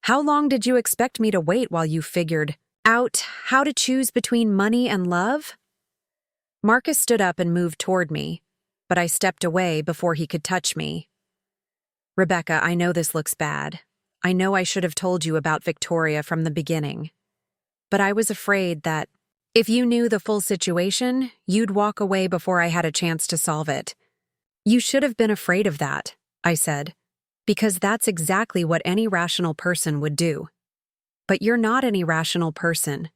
How long did you expect me to wait while you figured out how to choose between money and love? Marcus stood up and moved toward me, but I stepped away before he could touch me. Rebecca, I know this looks bad. I know I should have told you about Victoria from the beginning. But I was afraid that if you knew the full situation, you'd walk away before I had a chance to solve it. You should have been afraid of that, I said, because that's exactly what any rational person would do. But you're not any rational person.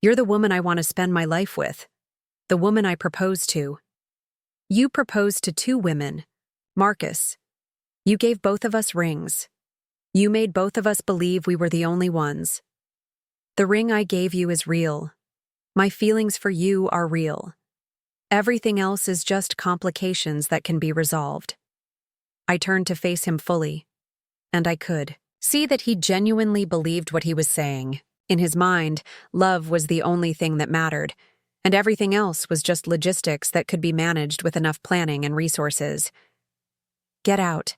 You're the woman I want to spend my life with. The woman I proposed to. You proposed to 2 women. Marcus, you gave both of us rings. You made both of us believe we were the only ones. The ring I gave you is real. My feelings for you are real. Everything else is just complications that can be resolved. I turned to face him fully, and I could see that he genuinely believed what he was saying. In his mind, love was the only thing that mattered, and everything else was just logistics that could be managed with enough planning and resources. Get out,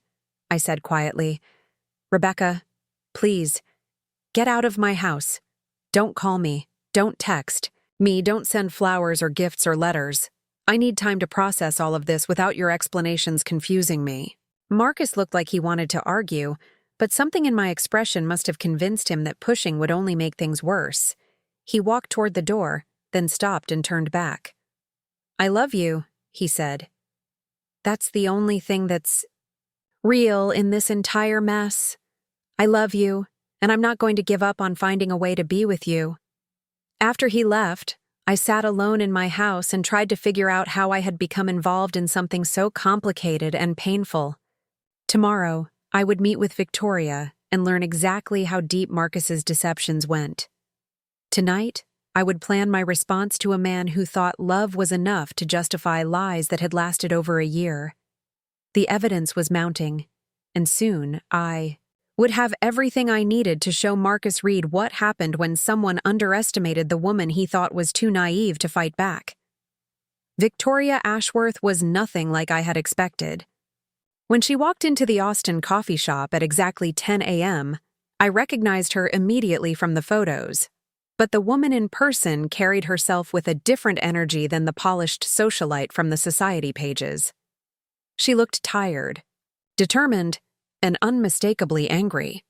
I said quietly. Rebecca, please, get out of my house. Don't call me. Don't text me. Don't send flowers or gifts or letters. I need time to process all of this without your explanations confusing me. Marcus looked like he wanted to argue, but something in my expression must have convinced him that pushing would only make things worse. He walked toward the door, then stopped and turned back. I love you, he said. That's the only thing that's real in this entire mess. I love you, and I'm not going to give up on finding a way to be with you. After he left, I sat alone in my house and tried to figure out how I had become involved in something so complicated and painful. Tomorrow, I would meet with Victoria and learn exactly how deep Marcus's deceptions went. Tonight, I would plan my response to a man who thought love was enough to justify lies that had lasted over a year. The evidence was mounting, and soon I would have everything I needed to show Marcus Reed what happened when someone underestimated the woman he thought was too naive to fight back. Victoria Ashworth was nothing like I had expected. When she walked into the Austin coffee shop at exactly 10 a.m., I recognized her immediately from the photos. But the woman in person carried herself with a different energy than the polished socialite from the society pages. She looked tired, determined, and unmistakably angry.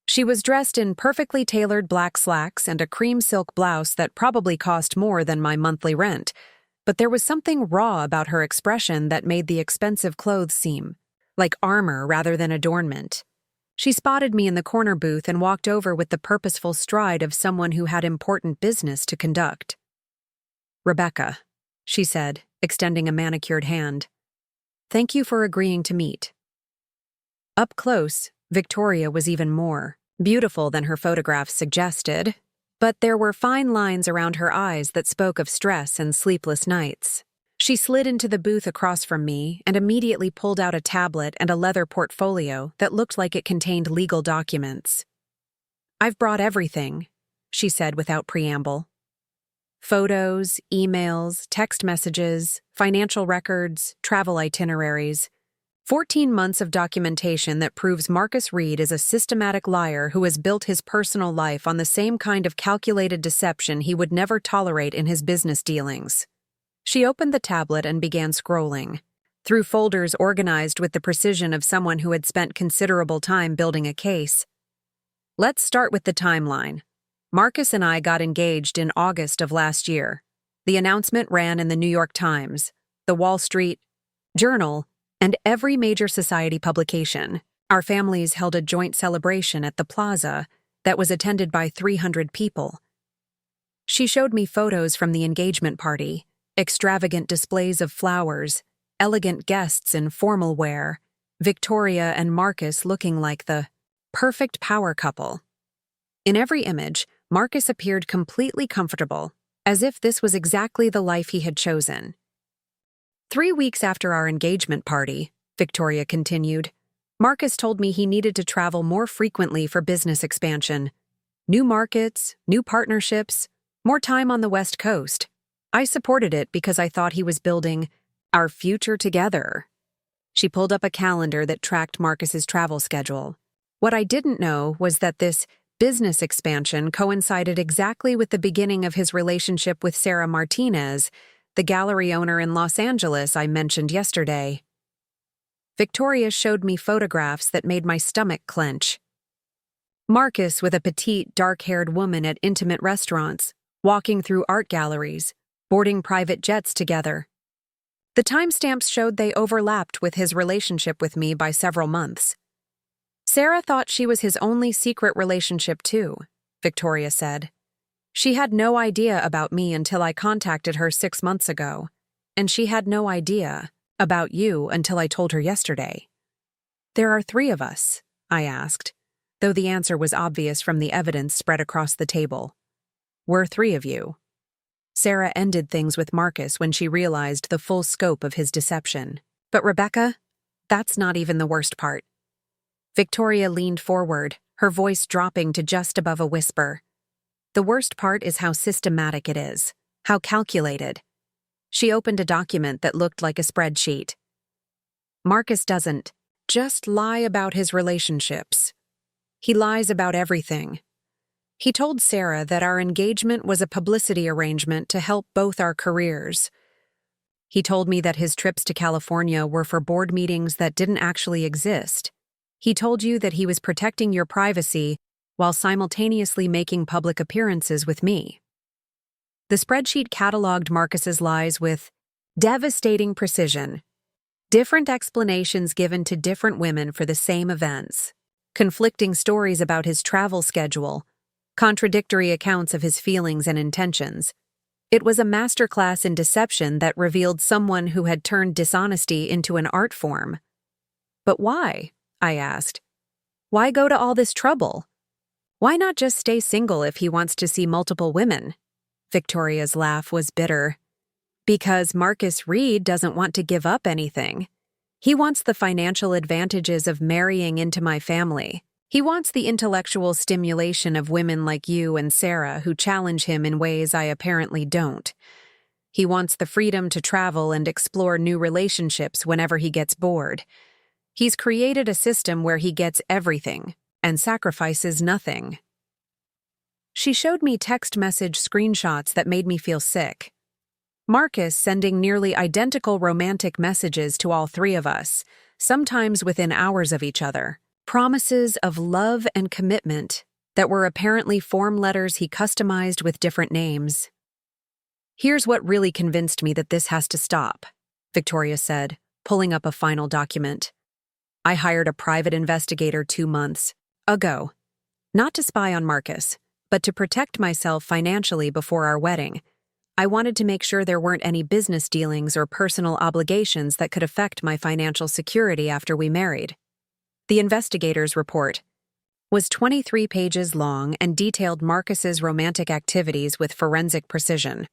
She was dressed in perfectly tailored black slacks and a cream silk blouse that probably cost more than my monthly rent, but there was something raw about her expression that made the expensive clothes seem like armor rather than adornment. She spotted me in the corner booth and walked over with the purposeful stride of someone who had important business to conduct. Rebecca, she said, extending a manicured hand. Thank you for agreeing to meet. Up close, Victoria was even more beautiful than her photographs suggested. But there were fine lines around her eyes that spoke of stress and sleepless nights. She slid into the booth across from me and immediately pulled out a tablet and a leather portfolio that looked like it contained legal documents. "I've brought everything," she said without preamble. Photos, emails, text messages, financial records, travel itineraries. 14 months of documentation that proves Marcus Reed is a systematic liar who has built his personal life on the same kind of calculated deception he would never tolerate in his business dealings. She opened the tablet and began scrolling, through folders organized with the precision of someone who had spent considerable time building a case. Let's start with the timeline. Marcus and I got engaged in August of last year. The announcement ran in the New York Times, the Wall Street Journal, and every major society publication. Our families held a joint celebration at the plaza that was attended by 300 people. She showed me photos from the engagement party, extravagant displays of flowers, elegant guests in formal wear, Victoria and Marcus looking like the perfect power couple. In every image, Marcus appeared completely comfortable, as if this was exactly the life he had chosen. 3 weeks after our engagement party, Victoria continued, Marcus told me he needed to travel more frequently for business expansion. New markets, new partnerships, more time on the West Coast. I supported it because I thought he was building our future together. She pulled up a calendar that tracked Marcus's travel schedule. What I didn't know was that this business expansion coincided exactly with the beginning of his relationship with Sarah Martinez, the gallery owner in Los Angeles I mentioned yesterday. Victoria showed me photographs that made my stomach clench. Marcus with a petite, dark-haired woman at intimate restaurants, walking through art galleries, boarding private jets together. The timestamps showed they overlapped with his relationship with me by several months. Sarah thought she was his only secret relationship too, Victoria said. She had no idea about me until I contacted her 6 months ago, and she had no idea about you until I told her yesterday. There are 3 of us, I asked, though the answer was obvious from the evidence spread across the table. We're 3 of you. Sarah ended things with Marcus when she realized the full scope of his deception. But Rebecca, that's not even the worst part. Victoria leaned forward, her voice dropping to just above a whisper. The worst part is how systematic it is, how calculated. She opened a document that looked like a spreadsheet. Marcus doesn't just lie about his relationships. He lies about everything. He told Sarah that our engagement was a publicity arrangement to help both our careers. He told me that his trips to California were for board meetings that didn't actually exist. He told you that he was protecting your privacy while simultaneously making public appearances with me. The spreadsheet cataloged Marcus's lies with devastating precision. Different explanations given to different women for the same events. Conflicting stories about his travel schedule. Contradictory accounts of his feelings and intentions. It was a masterclass in deception that revealed someone who had turned dishonesty into an art form. But why? I asked. Why go to all this trouble? Why not just stay single if he wants to see multiple women? Victoria's laugh was bitter. Because Marcus Reed doesn't want to give up anything. He wants the financial advantages of marrying into my family. He wants the intellectual stimulation of women like you and Sarah who challenge him in ways I apparently don't. He wants the freedom to travel and explore new relationships whenever he gets bored. He's created a system where he gets everything and sacrifices nothing. She showed me text message screenshots that made me feel sick. Marcus sending nearly identical romantic messages to all 3 of us, sometimes within hours of each other. Promises of love and commitment that were apparently form letters he customized with different names. Here's what really convinced me that this has to stop, Victoria said, pulling up a final document. I hired a private investigator 2 months ago, not to spy on Marcus, but to protect myself financially before our wedding. I wanted to make sure there weren't any business dealings or personal obligations that could affect my financial security after we married. The investigators report. was 23 pages long and detailed Marcus's romantic activities with forensic precision.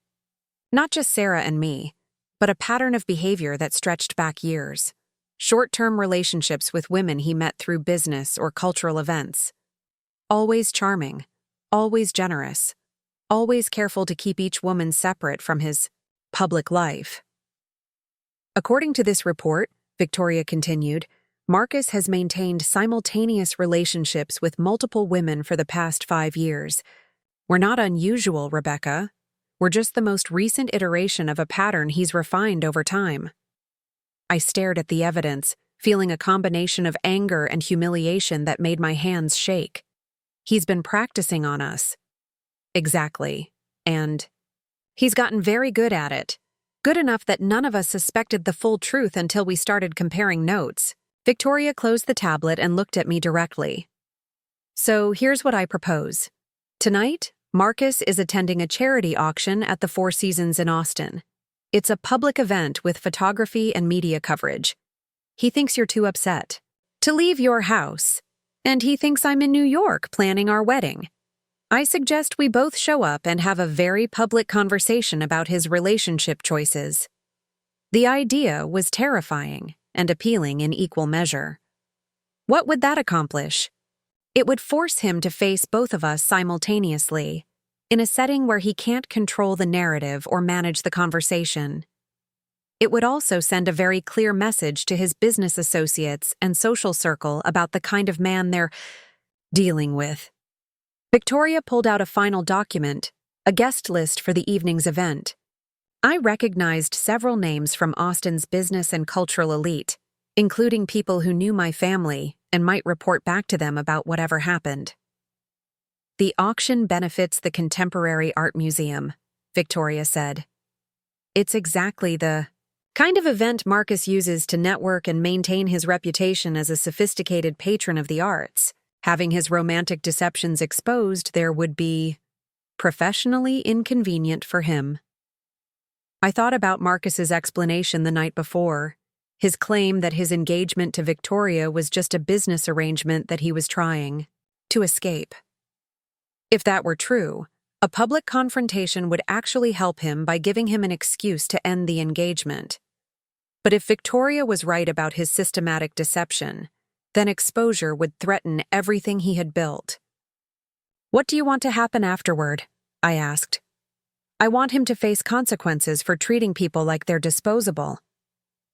Not just Sarah and me, but a pattern of behavior that stretched back years. Short-term relationships with women he met through business or cultural events. Always charming, always generous, always careful to keep each woman separate from his public life. According to this report, Victoria continued, Marcus has maintained simultaneous relationships with multiple women for the past 5 years. We're not unusual, Rebecca. We're just the most recent iteration of a pattern he's refined over time. I stared at the evidence, feeling a combination of anger and humiliation that made my hands shake. He's been practicing on us. Exactly. And he's gotten very good at it. Good enough that none of us suspected the full truth until we started comparing notes. Victoria closed the tablet and looked at me directly. So here's what I propose. Tonight, Marcus is attending a charity auction at the Four Seasons in Austin. It's a public event with photography and media coverage. He thinks you're too upset to leave your house, and he thinks I'm in New York planning our wedding. I suggest we both show up and have a very public conversation about his relationship choices. The idea was terrifying and appealing in equal measure. What would that accomplish? It would force him to face both of us simultaneously, in a setting where he can't control the narrative or manage the conversation. It would also send a very clear message to his business associates and social circle about the kind of man they're dealing with. Victoria pulled out a final document, a guest list for the evening's event. I recognized several names from Austin's business and cultural elite, including people who knew my family and might report back to them about whatever happened. The auction benefits the Contemporary Art Museum, Victoria said. It's exactly the kind of event Marcus uses to network and maintain his reputation as a sophisticated patron of the arts. Having his romantic deceptions exposed there would be professionally inconvenient for him. I thought about Marcus's explanation the night before, his claim that his engagement to Victoria was just a business arrangement that he was trying to escape. If that were true, a public confrontation would actually help him by giving him an excuse to end the engagement. But if Victoria was right about his systematic deception, then exposure would threaten everything he had built. What do you want to happen afterward? I asked. I want him to face consequences for treating people like they're disposable.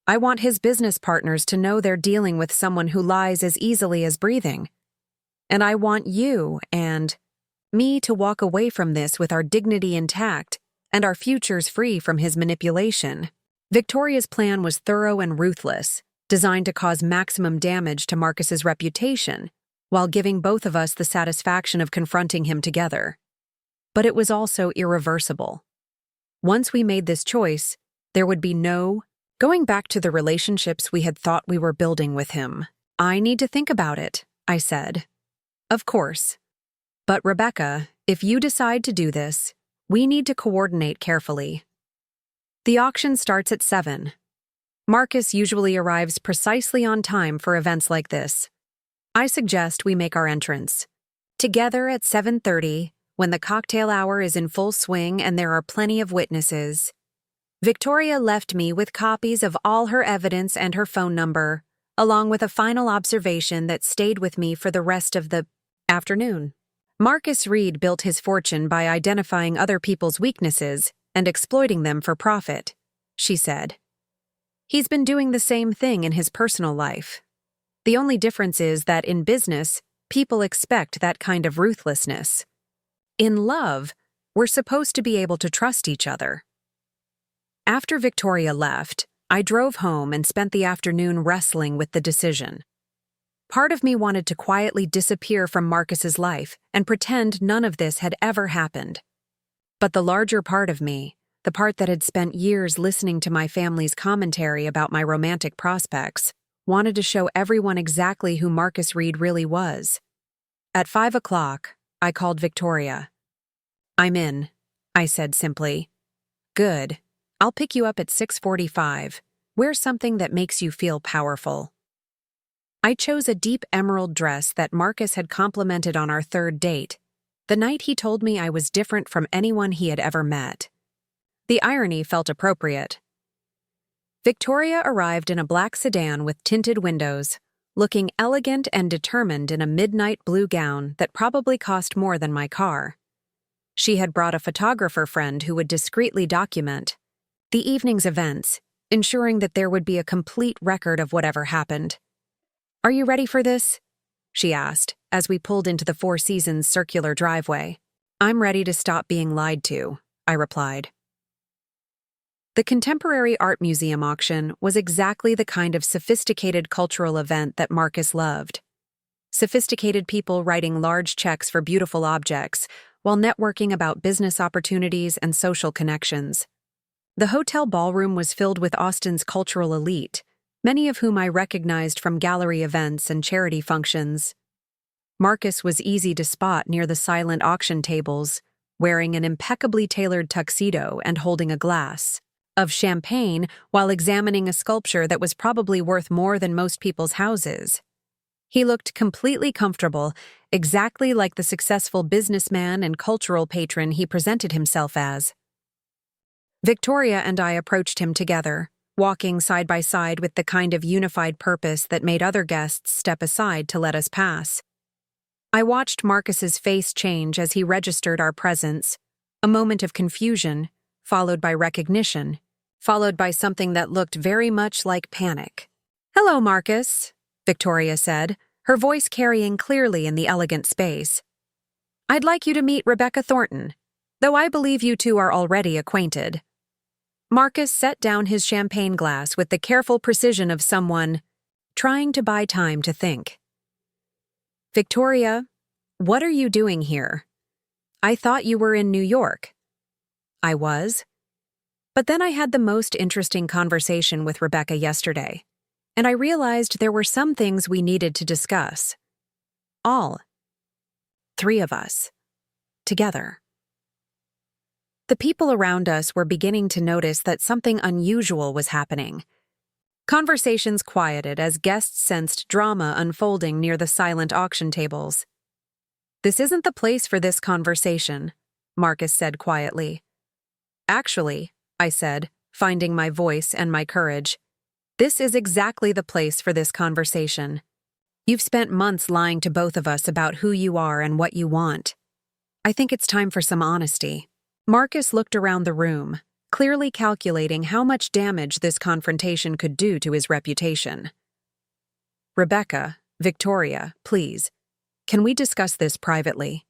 I want his business partners to know they're dealing with someone who lies as easily as breathing. And I want you and me to walk away from this with our dignity intact and our futures free from his manipulation. Victoria's plan was thorough and ruthless, designed to cause maximum damage to Marcus's reputation, while giving both of us the satisfaction of confronting him together. But it was also irreversible. Once we made this choice, there would be no going back to the relationships we had thought we were building with him. I need to think about it, I said. Of course. But Rebecca, if you decide to do this, we need to coordinate carefully. The auction starts at 7. Marcus usually arrives precisely on time for events like this. I suggest we make our entrance together at 7:30 when the cocktail hour is in full swing and there are plenty of witnesses. Victoria left me with copies of all her evidence and her phone number, along with a final observation that stayed with me for the rest of the afternoon. Marcus Reed built his fortune by identifying other people's weaknesses and exploiting them for profit, she said. He's been doing the same thing in his personal life. The only difference is that in business, people expect that kind of ruthlessness. In love, we're supposed to be able to trust each other. After Victoria left, I drove home and spent the afternoon wrestling with the decision. Part of me wanted to quietly disappear from Marcus's life and pretend none of this had ever happened. But the larger part of me, the part that had spent years listening to my family's commentary about my romantic prospects, wanted to show everyone exactly who Marcus Reed really was. At 5 o'clock, I called Victoria. I'm in, I said simply. Good. I'll pick you up at 6:45. Wear something that makes you feel powerful. I chose a deep emerald dress that Marcus had complimented on our third date, the night he told me I was different from anyone he had ever met. The irony felt appropriate. Victoria arrived in a black sedan with tinted windows, looking elegant and determined in a midnight blue gown that probably cost more than my car. She had brought a photographer friend who would discreetly document the evening's events, ensuring that there would be a complete record of whatever happened. "Are you ready for this?" she asked, as we pulled into the Four Seasons circular driveway. "I'm ready to stop being lied to," I replied. The Contemporary Art Museum auction was exactly the kind of sophisticated cultural event that Marcus loved. Sophisticated people writing large checks for beautiful objects, while networking about business opportunities and social connections. The hotel ballroom was filled with Austin's cultural elite, many of whom I recognized from gallery events and charity functions. Marcus was easy to spot near the silent auction tables, wearing an impeccably tailored tuxedo and holding a glass of champagne while examining a sculpture that was probably worth more than most people's houses. He looked completely comfortable, exactly like the successful businessman and cultural patron he presented himself as. Victoria and I approached him together, walking side by side with the kind of unified purpose that made other guests step aside to let us pass. I watched Marcus's face change as he registered our presence, a moment of confusion, followed by recognition, followed by something that looked very much like panic. "Hello, Marcus," Victoria said, her voice carrying clearly in the elegant space. "I'd like you to meet Rebecca Thornton, though I believe you two are already acquainted." Marcus set down his champagne glass with the careful precision of someone trying to buy time to think. "Victoria, what are you doing here? I thought you were in New York." I was. But then I had the most interesting conversation with Rebecca yesterday, and I realized there were some things we needed to discuss. All three of us, together. The people around us were beginning to notice that something unusual was happening. Conversations quieted as guests sensed drama unfolding near the silent auction tables. "This isn't the place for this conversation," Marcus said quietly. "Actually," I said, finding my voice and my courage, "this is exactly the place for this conversation. You've spent months lying to both of us about who you are and what you want. I think it's time for some honesty." Marcus looked around the room, clearly calculating how much damage this confrontation could do to his reputation. "Rebecca, Victoria, please, can we discuss this privately?"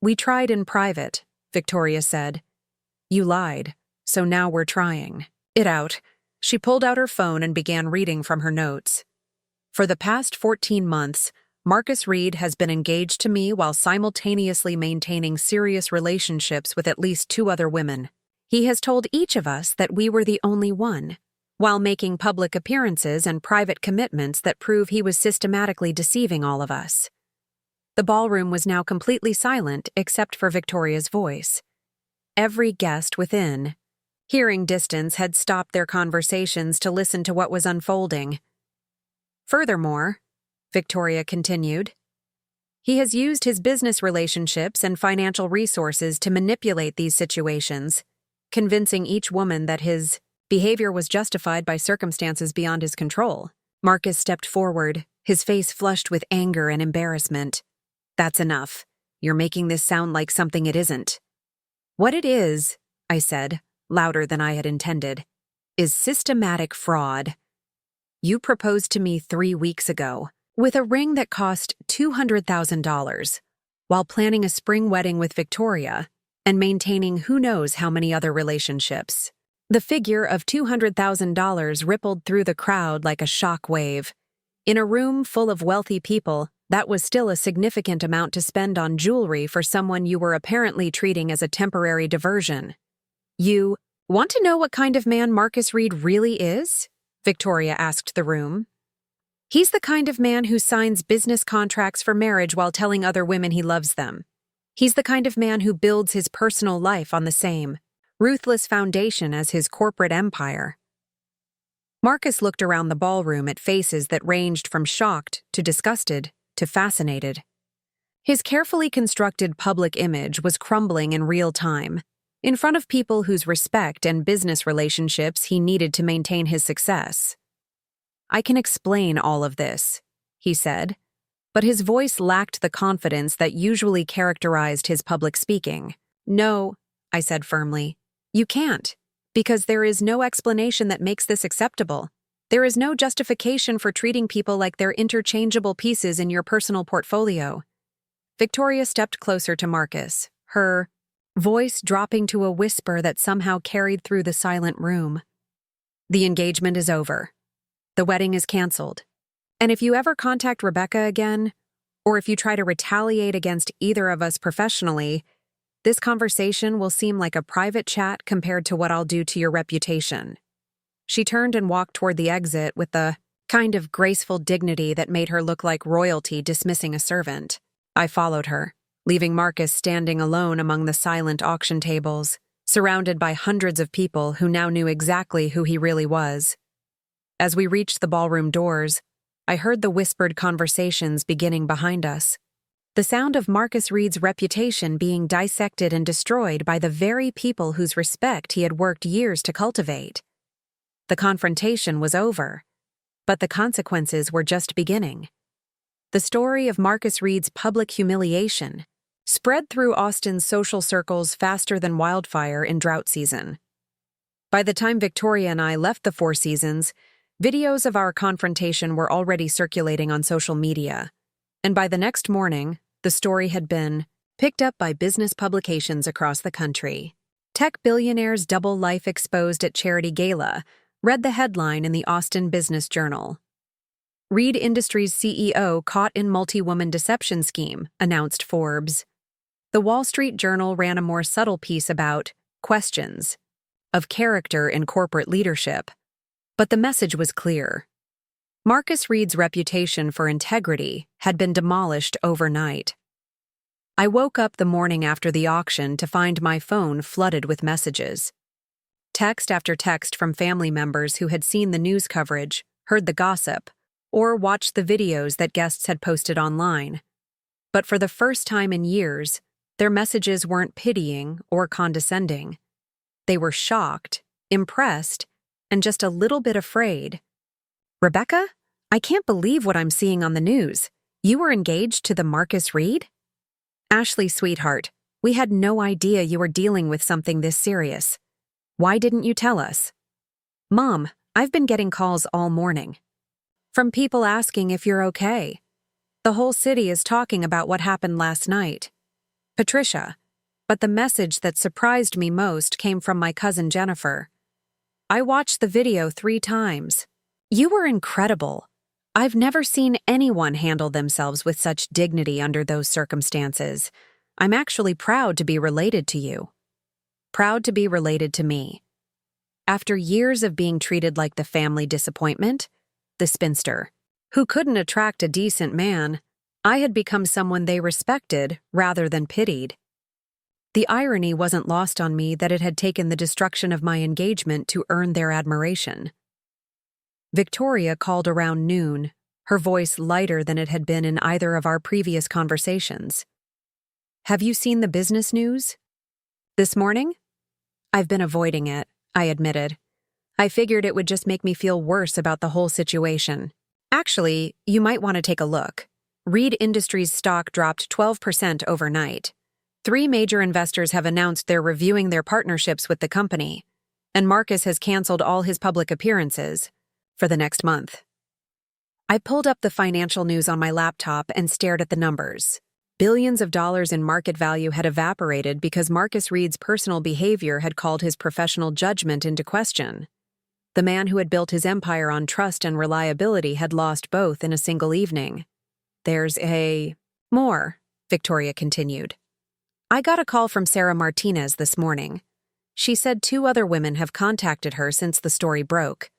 "We tried in private," Victoria said. "You lied, so now we're trying it out." She pulled out her phone and began reading from her notes. "For the past 14 months, Marcus Reed has been engaged to me while simultaneously maintaining serious relationships with at least 2 other women. He has told each of us that we were the only one, while making public appearances and private commitments that prove he was systematically deceiving all of us." The ballroom was now completely silent except for Victoria's voice. Every guest within, hearing distance, had stopped their conversations to listen to what was unfolding. "Furthermore," Victoria continued, "he has used his business relationships and financial resources to manipulate these situations, convincing each woman that his behavior was justified by circumstances beyond his control." Marcus stepped forward, his face flushed with anger and embarrassment. "That's enough. You're making this sound like something it isn't." "What it is," I said, louder than I had intended, "is systematic fraud. You proposed to me 3 weeks ago, with a ring that cost $200,000, while planning a spring wedding with Victoria and maintaining who knows how many other relationships." The figure of $200,000 rippled through the crowd like a shock wave. In a room full of wealthy people, that was still a significant amount to spend on jewelry for someone you were apparently treating as a temporary diversion. "You want to know what kind of man Marcus Reed really is?" Victoria asked the room. "He's the kind of man who signs business contracts for marriage while telling other women he loves them. He's the kind of man who builds his personal life on the same ruthless foundation as his corporate empire." Marcus looked around the ballroom at faces that ranged from shocked to disgusted to fascinated. His carefully constructed public image was crumbling in real time, in front of people whose respect and business relationships he needed to maintain his success. "I can explain all of this," he said, but his voice lacked the confidence that usually characterized his public speaking. "No," I said firmly, "you can't, because there is no explanation that makes this acceptable. There is no justification for treating people like they're interchangeable pieces in your personal portfolio." Victoria stepped closer to Marcus, her voice dropping to a whisper that somehow carried through the silent room. "The engagement is over. The wedding is canceled. And if you ever contact Rebecca again, or if you try to retaliate against either of us professionally, this conversation will seem like a private chat compared to what I'll do to your reputation." She turned and walked toward the exit with the kind of graceful dignity that made her look like royalty dismissing a servant. I followed her, leaving Marcus standing alone among the silent auction tables, surrounded by hundreds of people who now knew exactly who he really was. As we reached the ballroom doors, I heard the whispered conversations beginning behind us. The sound of Marcus Reed's reputation being dissected and destroyed by the very people whose respect he had worked years to cultivate. The confrontation was over, but the consequences were just beginning. The story of Marcus Reed's public humiliation spread through Austin's social circles faster than wildfire in drought season. By the time Victoria and I left the Four Seasons, videos of our confrontation were already circulating on social media, and by the next morning, the story had been picked up by business publications across the country. "Tech Billionaire's Double Life Exposed at Charity Gala" read the headline in the Austin Business Journal. "Reed Industries CEO Caught in Multi-Woman Deception Scheme," announced Forbes. The Wall Street Journal ran a more subtle piece about questions of character in corporate leadership, but the message was clear. Marcus Reed's reputation for integrity had been demolished overnight. I woke up the morning after the auction to find my phone flooded with messages. Text after text from family members who had seen the news coverage, heard the gossip, or watched the videos that guests had posted online. But for the first time in years, their messages weren't pitying or condescending. They were shocked, impressed, and just a little bit afraid. "Rebecca, I can't believe what I'm seeing on the news. You were engaged to the Marcus Reed?" "Ashley, sweetheart, we had no idea you were dealing with something this serious. Why didn't you tell us?" "Mom, I've been getting calls all morning. From people asking if you're okay. The whole city is talking about what happened last night. Patricia, but the message that surprised me most came from my cousin Jennifer. I watched the video 3 times. You were incredible. I've never seen anyone handle themselves with such dignity under those circumstances. I'm actually proud to be related to you." Proud to be related to me. After years of being treated like the family disappointment, the spinster, who couldn't attract a decent man, I had become someone they respected rather than pitied. The irony wasn't lost on me that it had taken the destruction of my engagement to earn their admiration. Victoria called around noon, her voice lighter than it had been in either of our previous conversations. "Have you seen the business news?" "This morning?" "I've been avoiding it," I admitted. "I figured it would just make me feel worse about the whole situation. Actually, you might want to take a look. Reed Industries stock dropped 12% overnight. 3 major investors have announced they're reviewing their partnerships with the company, and Marcus has canceled all his public appearances for the next month." I pulled up the financial news on my laptop and stared at the numbers. Billions of dollars in market value had evaporated because Marcus Reed's personal behavior had called his professional judgment into question. The man who had built his empire on trust and reliability had lost both in a single evening. "There's more," Victoria continued. "I got a call from Sarah Martinez this morning. She said 2 other women have contacted her since the story broke.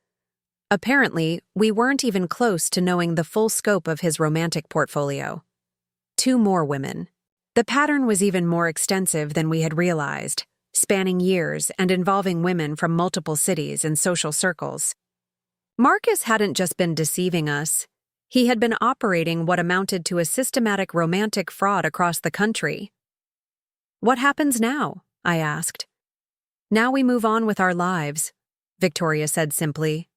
Apparently, we weren't even close to knowing the full scope of his romantic portfolio. 2 more women. The pattern was even more extensive than we had realized, spanning years and involving women from multiple cities and social circles. Marcus hadn't just been deceiving us. He had been operating what amounted to a systematic romantic fraud across the country. "What happens now?" I asked. "Now we move on with our lives," Victoria said simply.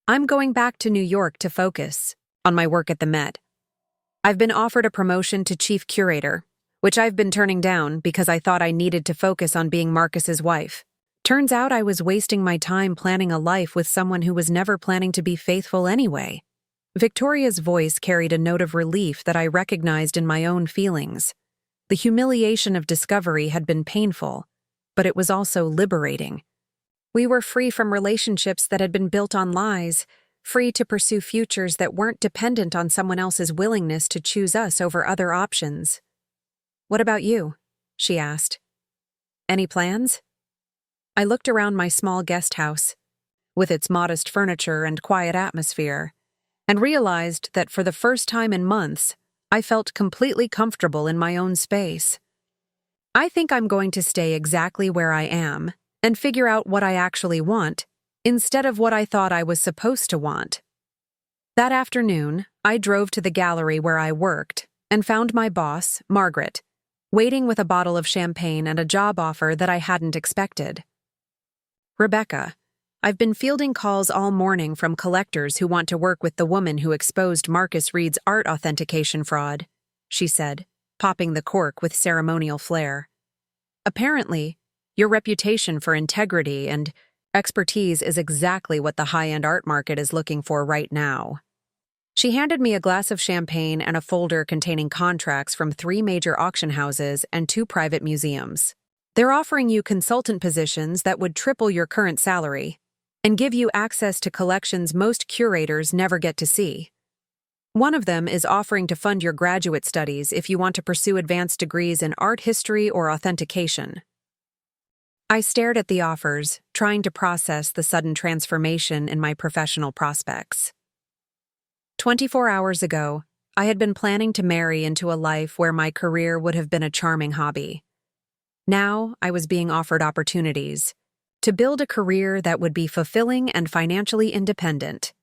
"I'm going back to New York to focus on my work at the Met. I've been offered a promotion to chief curator, which I've been turning down because I thought I needed to focus on being Marcus's wife. Turns out I was wasting my time planning a life with someone who was never planning to be faithful anyway." Victoria's voice carried a note of relief that I recognized in my own feelings. The humiliation of discovery had been painful, but it was also liberating. We were free from relationships that had been built on lies, free to pursue futures that weren't dependent on someone else's willingness to choose us over other options. "What about you?" she asked. "Any plans?" I looked around my small guest house, with its modest furniture and quiet atmosphere, and realized that for the first time in months, I felt completely comfortable in my own space. I think I'm going to stay exactly where I am and figure out what I actually want, instead of what I thought I was supposed to want. That afternoon, I drove to the gallery where I worked and found my boss, Margaret, waiting with a bottle of champagne and a job offer that I hadn't expected. "Rebecca, I've been fielding calls all morning from collectors who want to work with the woman who exposed Marcus Reed's art authentication fraud," she said, popping the cork with ceremonial flair. "Apparently, your reputation for integrity and expertise is exactly what the high-end art market is looking for right now." She handed me a glass of champagne and a folder containing contracts from 3 major auction houses and 2 private museums. "They're offering you consultant positions that would triple your current salary and give you access to collections most curators never get to see. One of them is offering to fund your graduate studies if you want to pursue advanced degrees in art history or authentication." I stared at the offers, trying to process the sudden transformation in my professional prospects. 24 hours ago, I had been planning to marry into a life where my career would have been a charming hobby. Now, I was being offered opportunities to build a career that would be fulfilling and financially independent.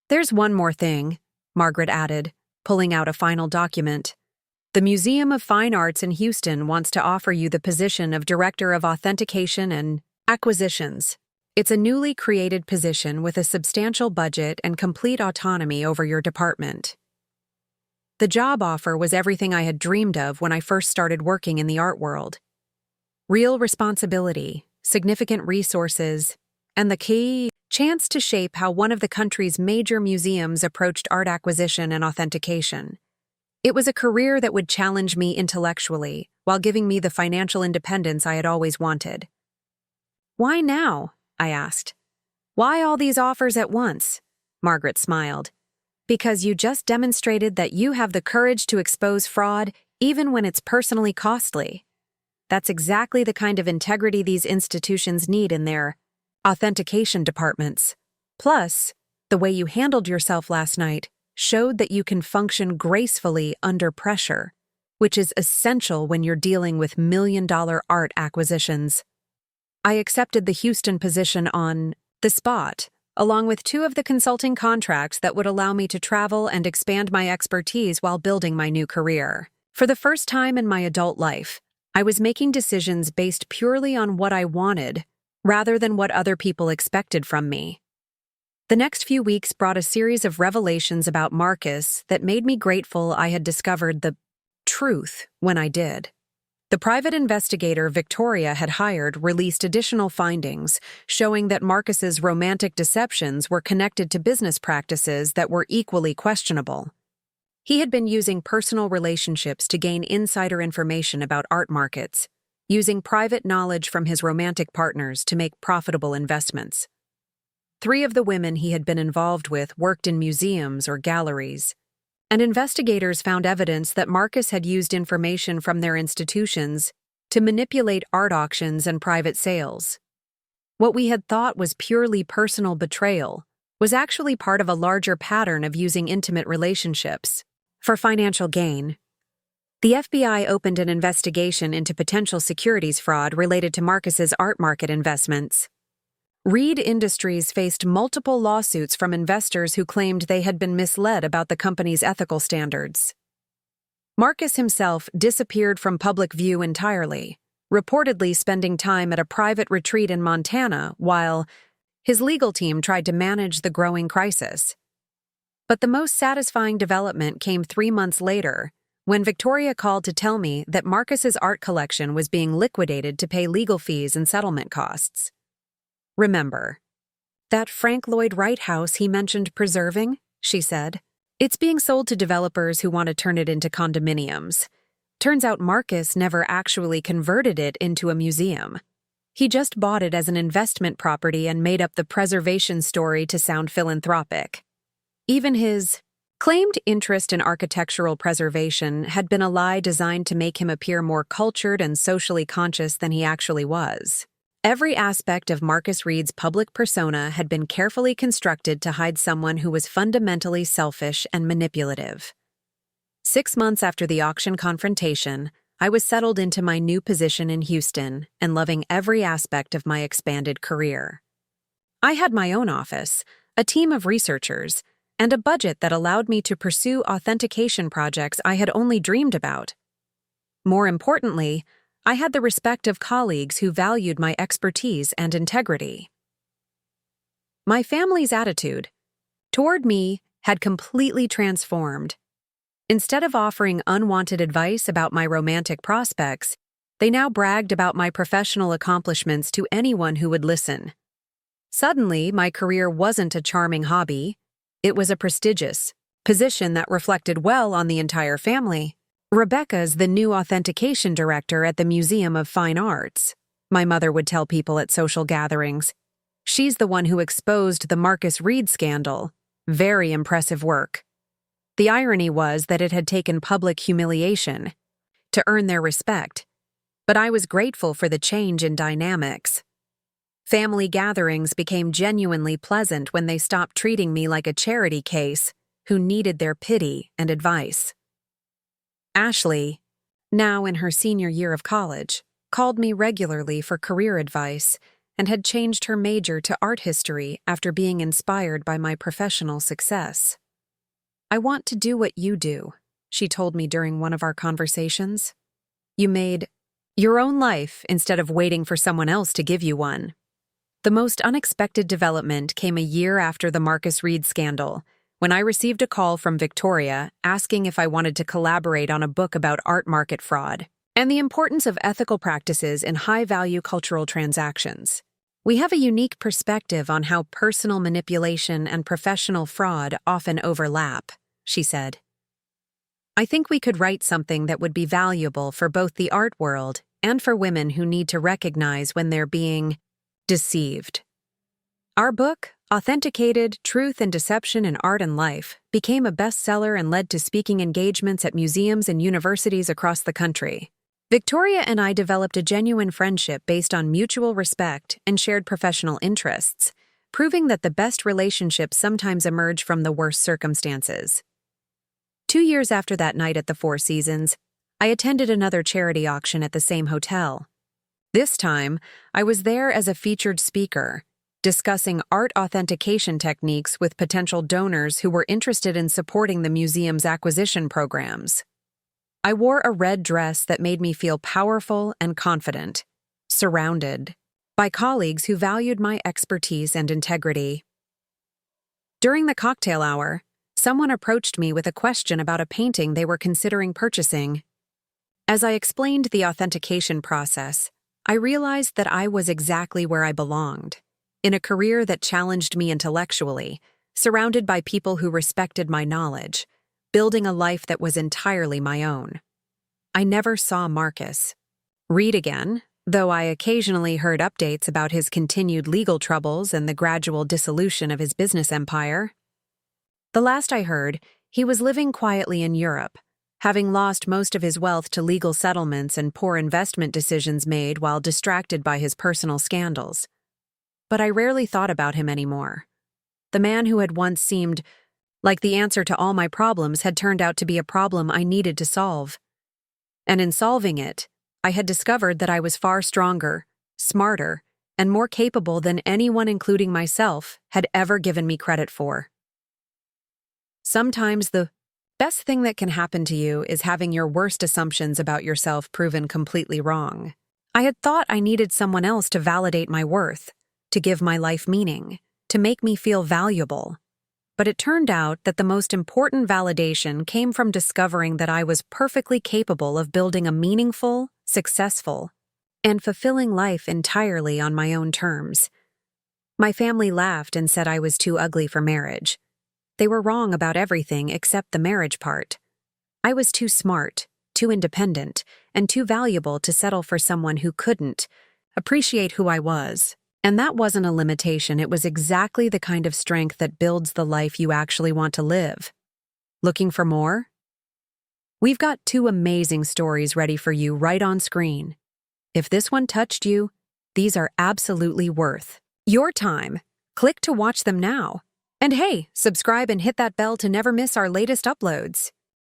"There's one more thing," Margaret added, pulling out a final document. "The Museum of Fine Arts in Houston wants to offer you the position of Director of Authentication and Acquisitions. It's a newly created position with a substantial budget and complete autonomy over your department." The job offer was everything I had dreamed of when I first started working in the art world. Real responsibility, significant resources, and the key chance to shape how one of the country's major museums approached art acquisition and authentication. It was a career that would challenge me intellectually while giving me the financial independence I had always wanted. "Why now?" I asked. "Why all these offers at once?" Margaret smiled. "Because you just demonstrated that you have the courage to expose fraud even when it's personally costly. That's exactly the kind of integrity these institutions need in their authentication departments. Plus, the way you handled yourself last night showed that you can function gracefully under pressure, which is essential when you're dealing with million-dollar art acquisitions." I accepted the Houston position on the spot, along with 2 of the consulting contracts that would allow me to travel and expand my expertise while building my new career. For the first time in my adult life, I was making decisions based purely on what I wanted, rather than what other people expected from me. The next few weeks brought a series of revelations about Marcus that made me grateful I had discovered the truth when I did. The private investigator Victoria had hired released additional findings showing that Marcus's romantic deceptions were connected to business practices that were equally questionable. He had been using personal relationships to gain insider information about art markets, using private knowledge from his romantic partners to make profitable investments. 3 of the women he had been involved with worked in museums or galleries, and investigators found evidence that Marcus had used information from their institutions to manipulate art auctions and private sales. What we had thought was purely personal betrayal was actually part of a larger pattern of using intimate relationships for financial gain. The FBI opened an investigation into potential securities fraud related to Marcus's art market investments. Reed Industries faced multiple lawsuits from investors who claimed they had been misled about the company's ethical standards. Marcus himself disappeared from public view entirely, reportedly spending time at a private retreat in Montana while his legal team tried to manage the growing crisis. But the most satisfying development came 3 months later, when Victoria called to tell me that Marcus's art collection was being liquidated to pay legal fees and settlement costs. "Remember that Frank Lloyd Wright house he mentioned preserving?" she said. "It's being sold to developers who want to turn it into condominiums. Turns out Marcus never actually converted it into a museum. He just bought it as an investment property and made up the preservation story to sound philanthropic. Even his claimed interest in architectural preservation had been a lie designed to make him appear more cultured and socially conscious than he actually was. Every aspect of Marcus Reed's public persona had been carefully constructed to hide someone who was fundamentally selfish and manipulative. 6 months after the auction confrontation, I was settled into my new position in Houston and loving every aspect of my expanded career. I had my own office, a team of researchers, and a budget that allowed me to pursue authentication projects I had only dreamed about. More importantly, I had the respect of colleagues who valued my expertise and integrity. My family's attitude toward me had completely transformed. Instead of offering unwanted advice about my romantic prospects, they now bragged about my professional accomplishments to anyone who would listen. Suddenly, my career wasn't a charming hobby. It was a prestigious position that reflected well on the entire family. "Rebecca's the new authentication director at the Museum of Fine Arts," my mother would tell people at social gatherings. "She's the one who exposed the Marcus Reed scandal. Very impressive work." The irony was that it had taken public humiliation to earn their respect, but I was grateful for the change in dynamics. Family gatherings became genuinely pleasant when they stopped treating me like a charity case who needed their pity and advice. Ashley, now in her senior year of college, called me regularly for career advice and had changed her major to art history after being inspired by my professional success. "I want to do what you do," she told me during one of our conversations. "You made your own life instead of waiting for someone else to give you one." The most unexpected development came a year after the Marcus Reed scandal, when I received a call from Victoria asking if I wanted to collaborate on a book about art market fraud and the importance of ethical practices in high-value cultural transactions. "We have a unique perspective on how personal manipulation and professional fraud often overlap," she said. "I think we could write something that would be valuable for both the art world and for women who need to recognize when they're being deceived." Our book, Authenticated: Truth and Deception in Art and Life, became a bestseller and led to speaking engagements at museums and universities across the country. Victoria and I developed a genuine friendship based on mutual respect and shared professional interests, proving that the best relationships sometimes emerge from the worst circumstances. 2 years after that night at the Four Seasons, I attended another charity auction at the same hotel. This time, I was there as a featured speaker, discussing art authentication techniques with potential donors who were interested in supporting the museum's acquisition programs. I wore a red dress that made me feel powerful and confident, surrounded by colleagues who valued my expertise and integrity. During the cocktail hour, someone approached me with a question about a painting they were considering purchasing. As I explained the authentication process, I realized that I was exactly where I belonged, in a career that challenged me intellectually, surrounded by people who respected my knowledge, building a life that was entirely my own. I never saw Marcus Reed again, though I occasionally heard updates about his continued legal troubles and the gradual dissolution of his business empire. The last I heard, he was living quietly in Europe, having lost most of his wealth to legal settlements and poor investment decisions made while distracted by his personal scandals. But I rarely thought about him anymore. The man who had once seemed like the answer to all my problems had turned out to be a problem I needed to solve. And in solving it, I had discovered that I was far stronger, smarter, and more capable than anyone, including myself, had ever given me credit for. Sometimes the best thing that can happen to you is having your worst assumptions about yourself proven completely wrong. I had thought I needed someone else to validate my worth, to give my life meaning, to make me feel valuable. But it turned out that the most important validation came from discovering that I was perfectly capable of building a meaningful, successful, and fulfilling life entirely on my own terms. My family laughed and said I was too ugly for marriage. They were wrong about everything except the marriage part. I was too smart, too independent, and too valuable to settle for someone who couldn't appreciate who I was. And that wasn't a limitation, it was exactly the kind of strength that builds the life you actually want to live. Looking for more? We've got 2 amazing stories ready for you right on screen. If this one touched you, these are absolutely worth your time. Click to watch them now. And hey, subscribe and hit that bell to never miss our latest uploads.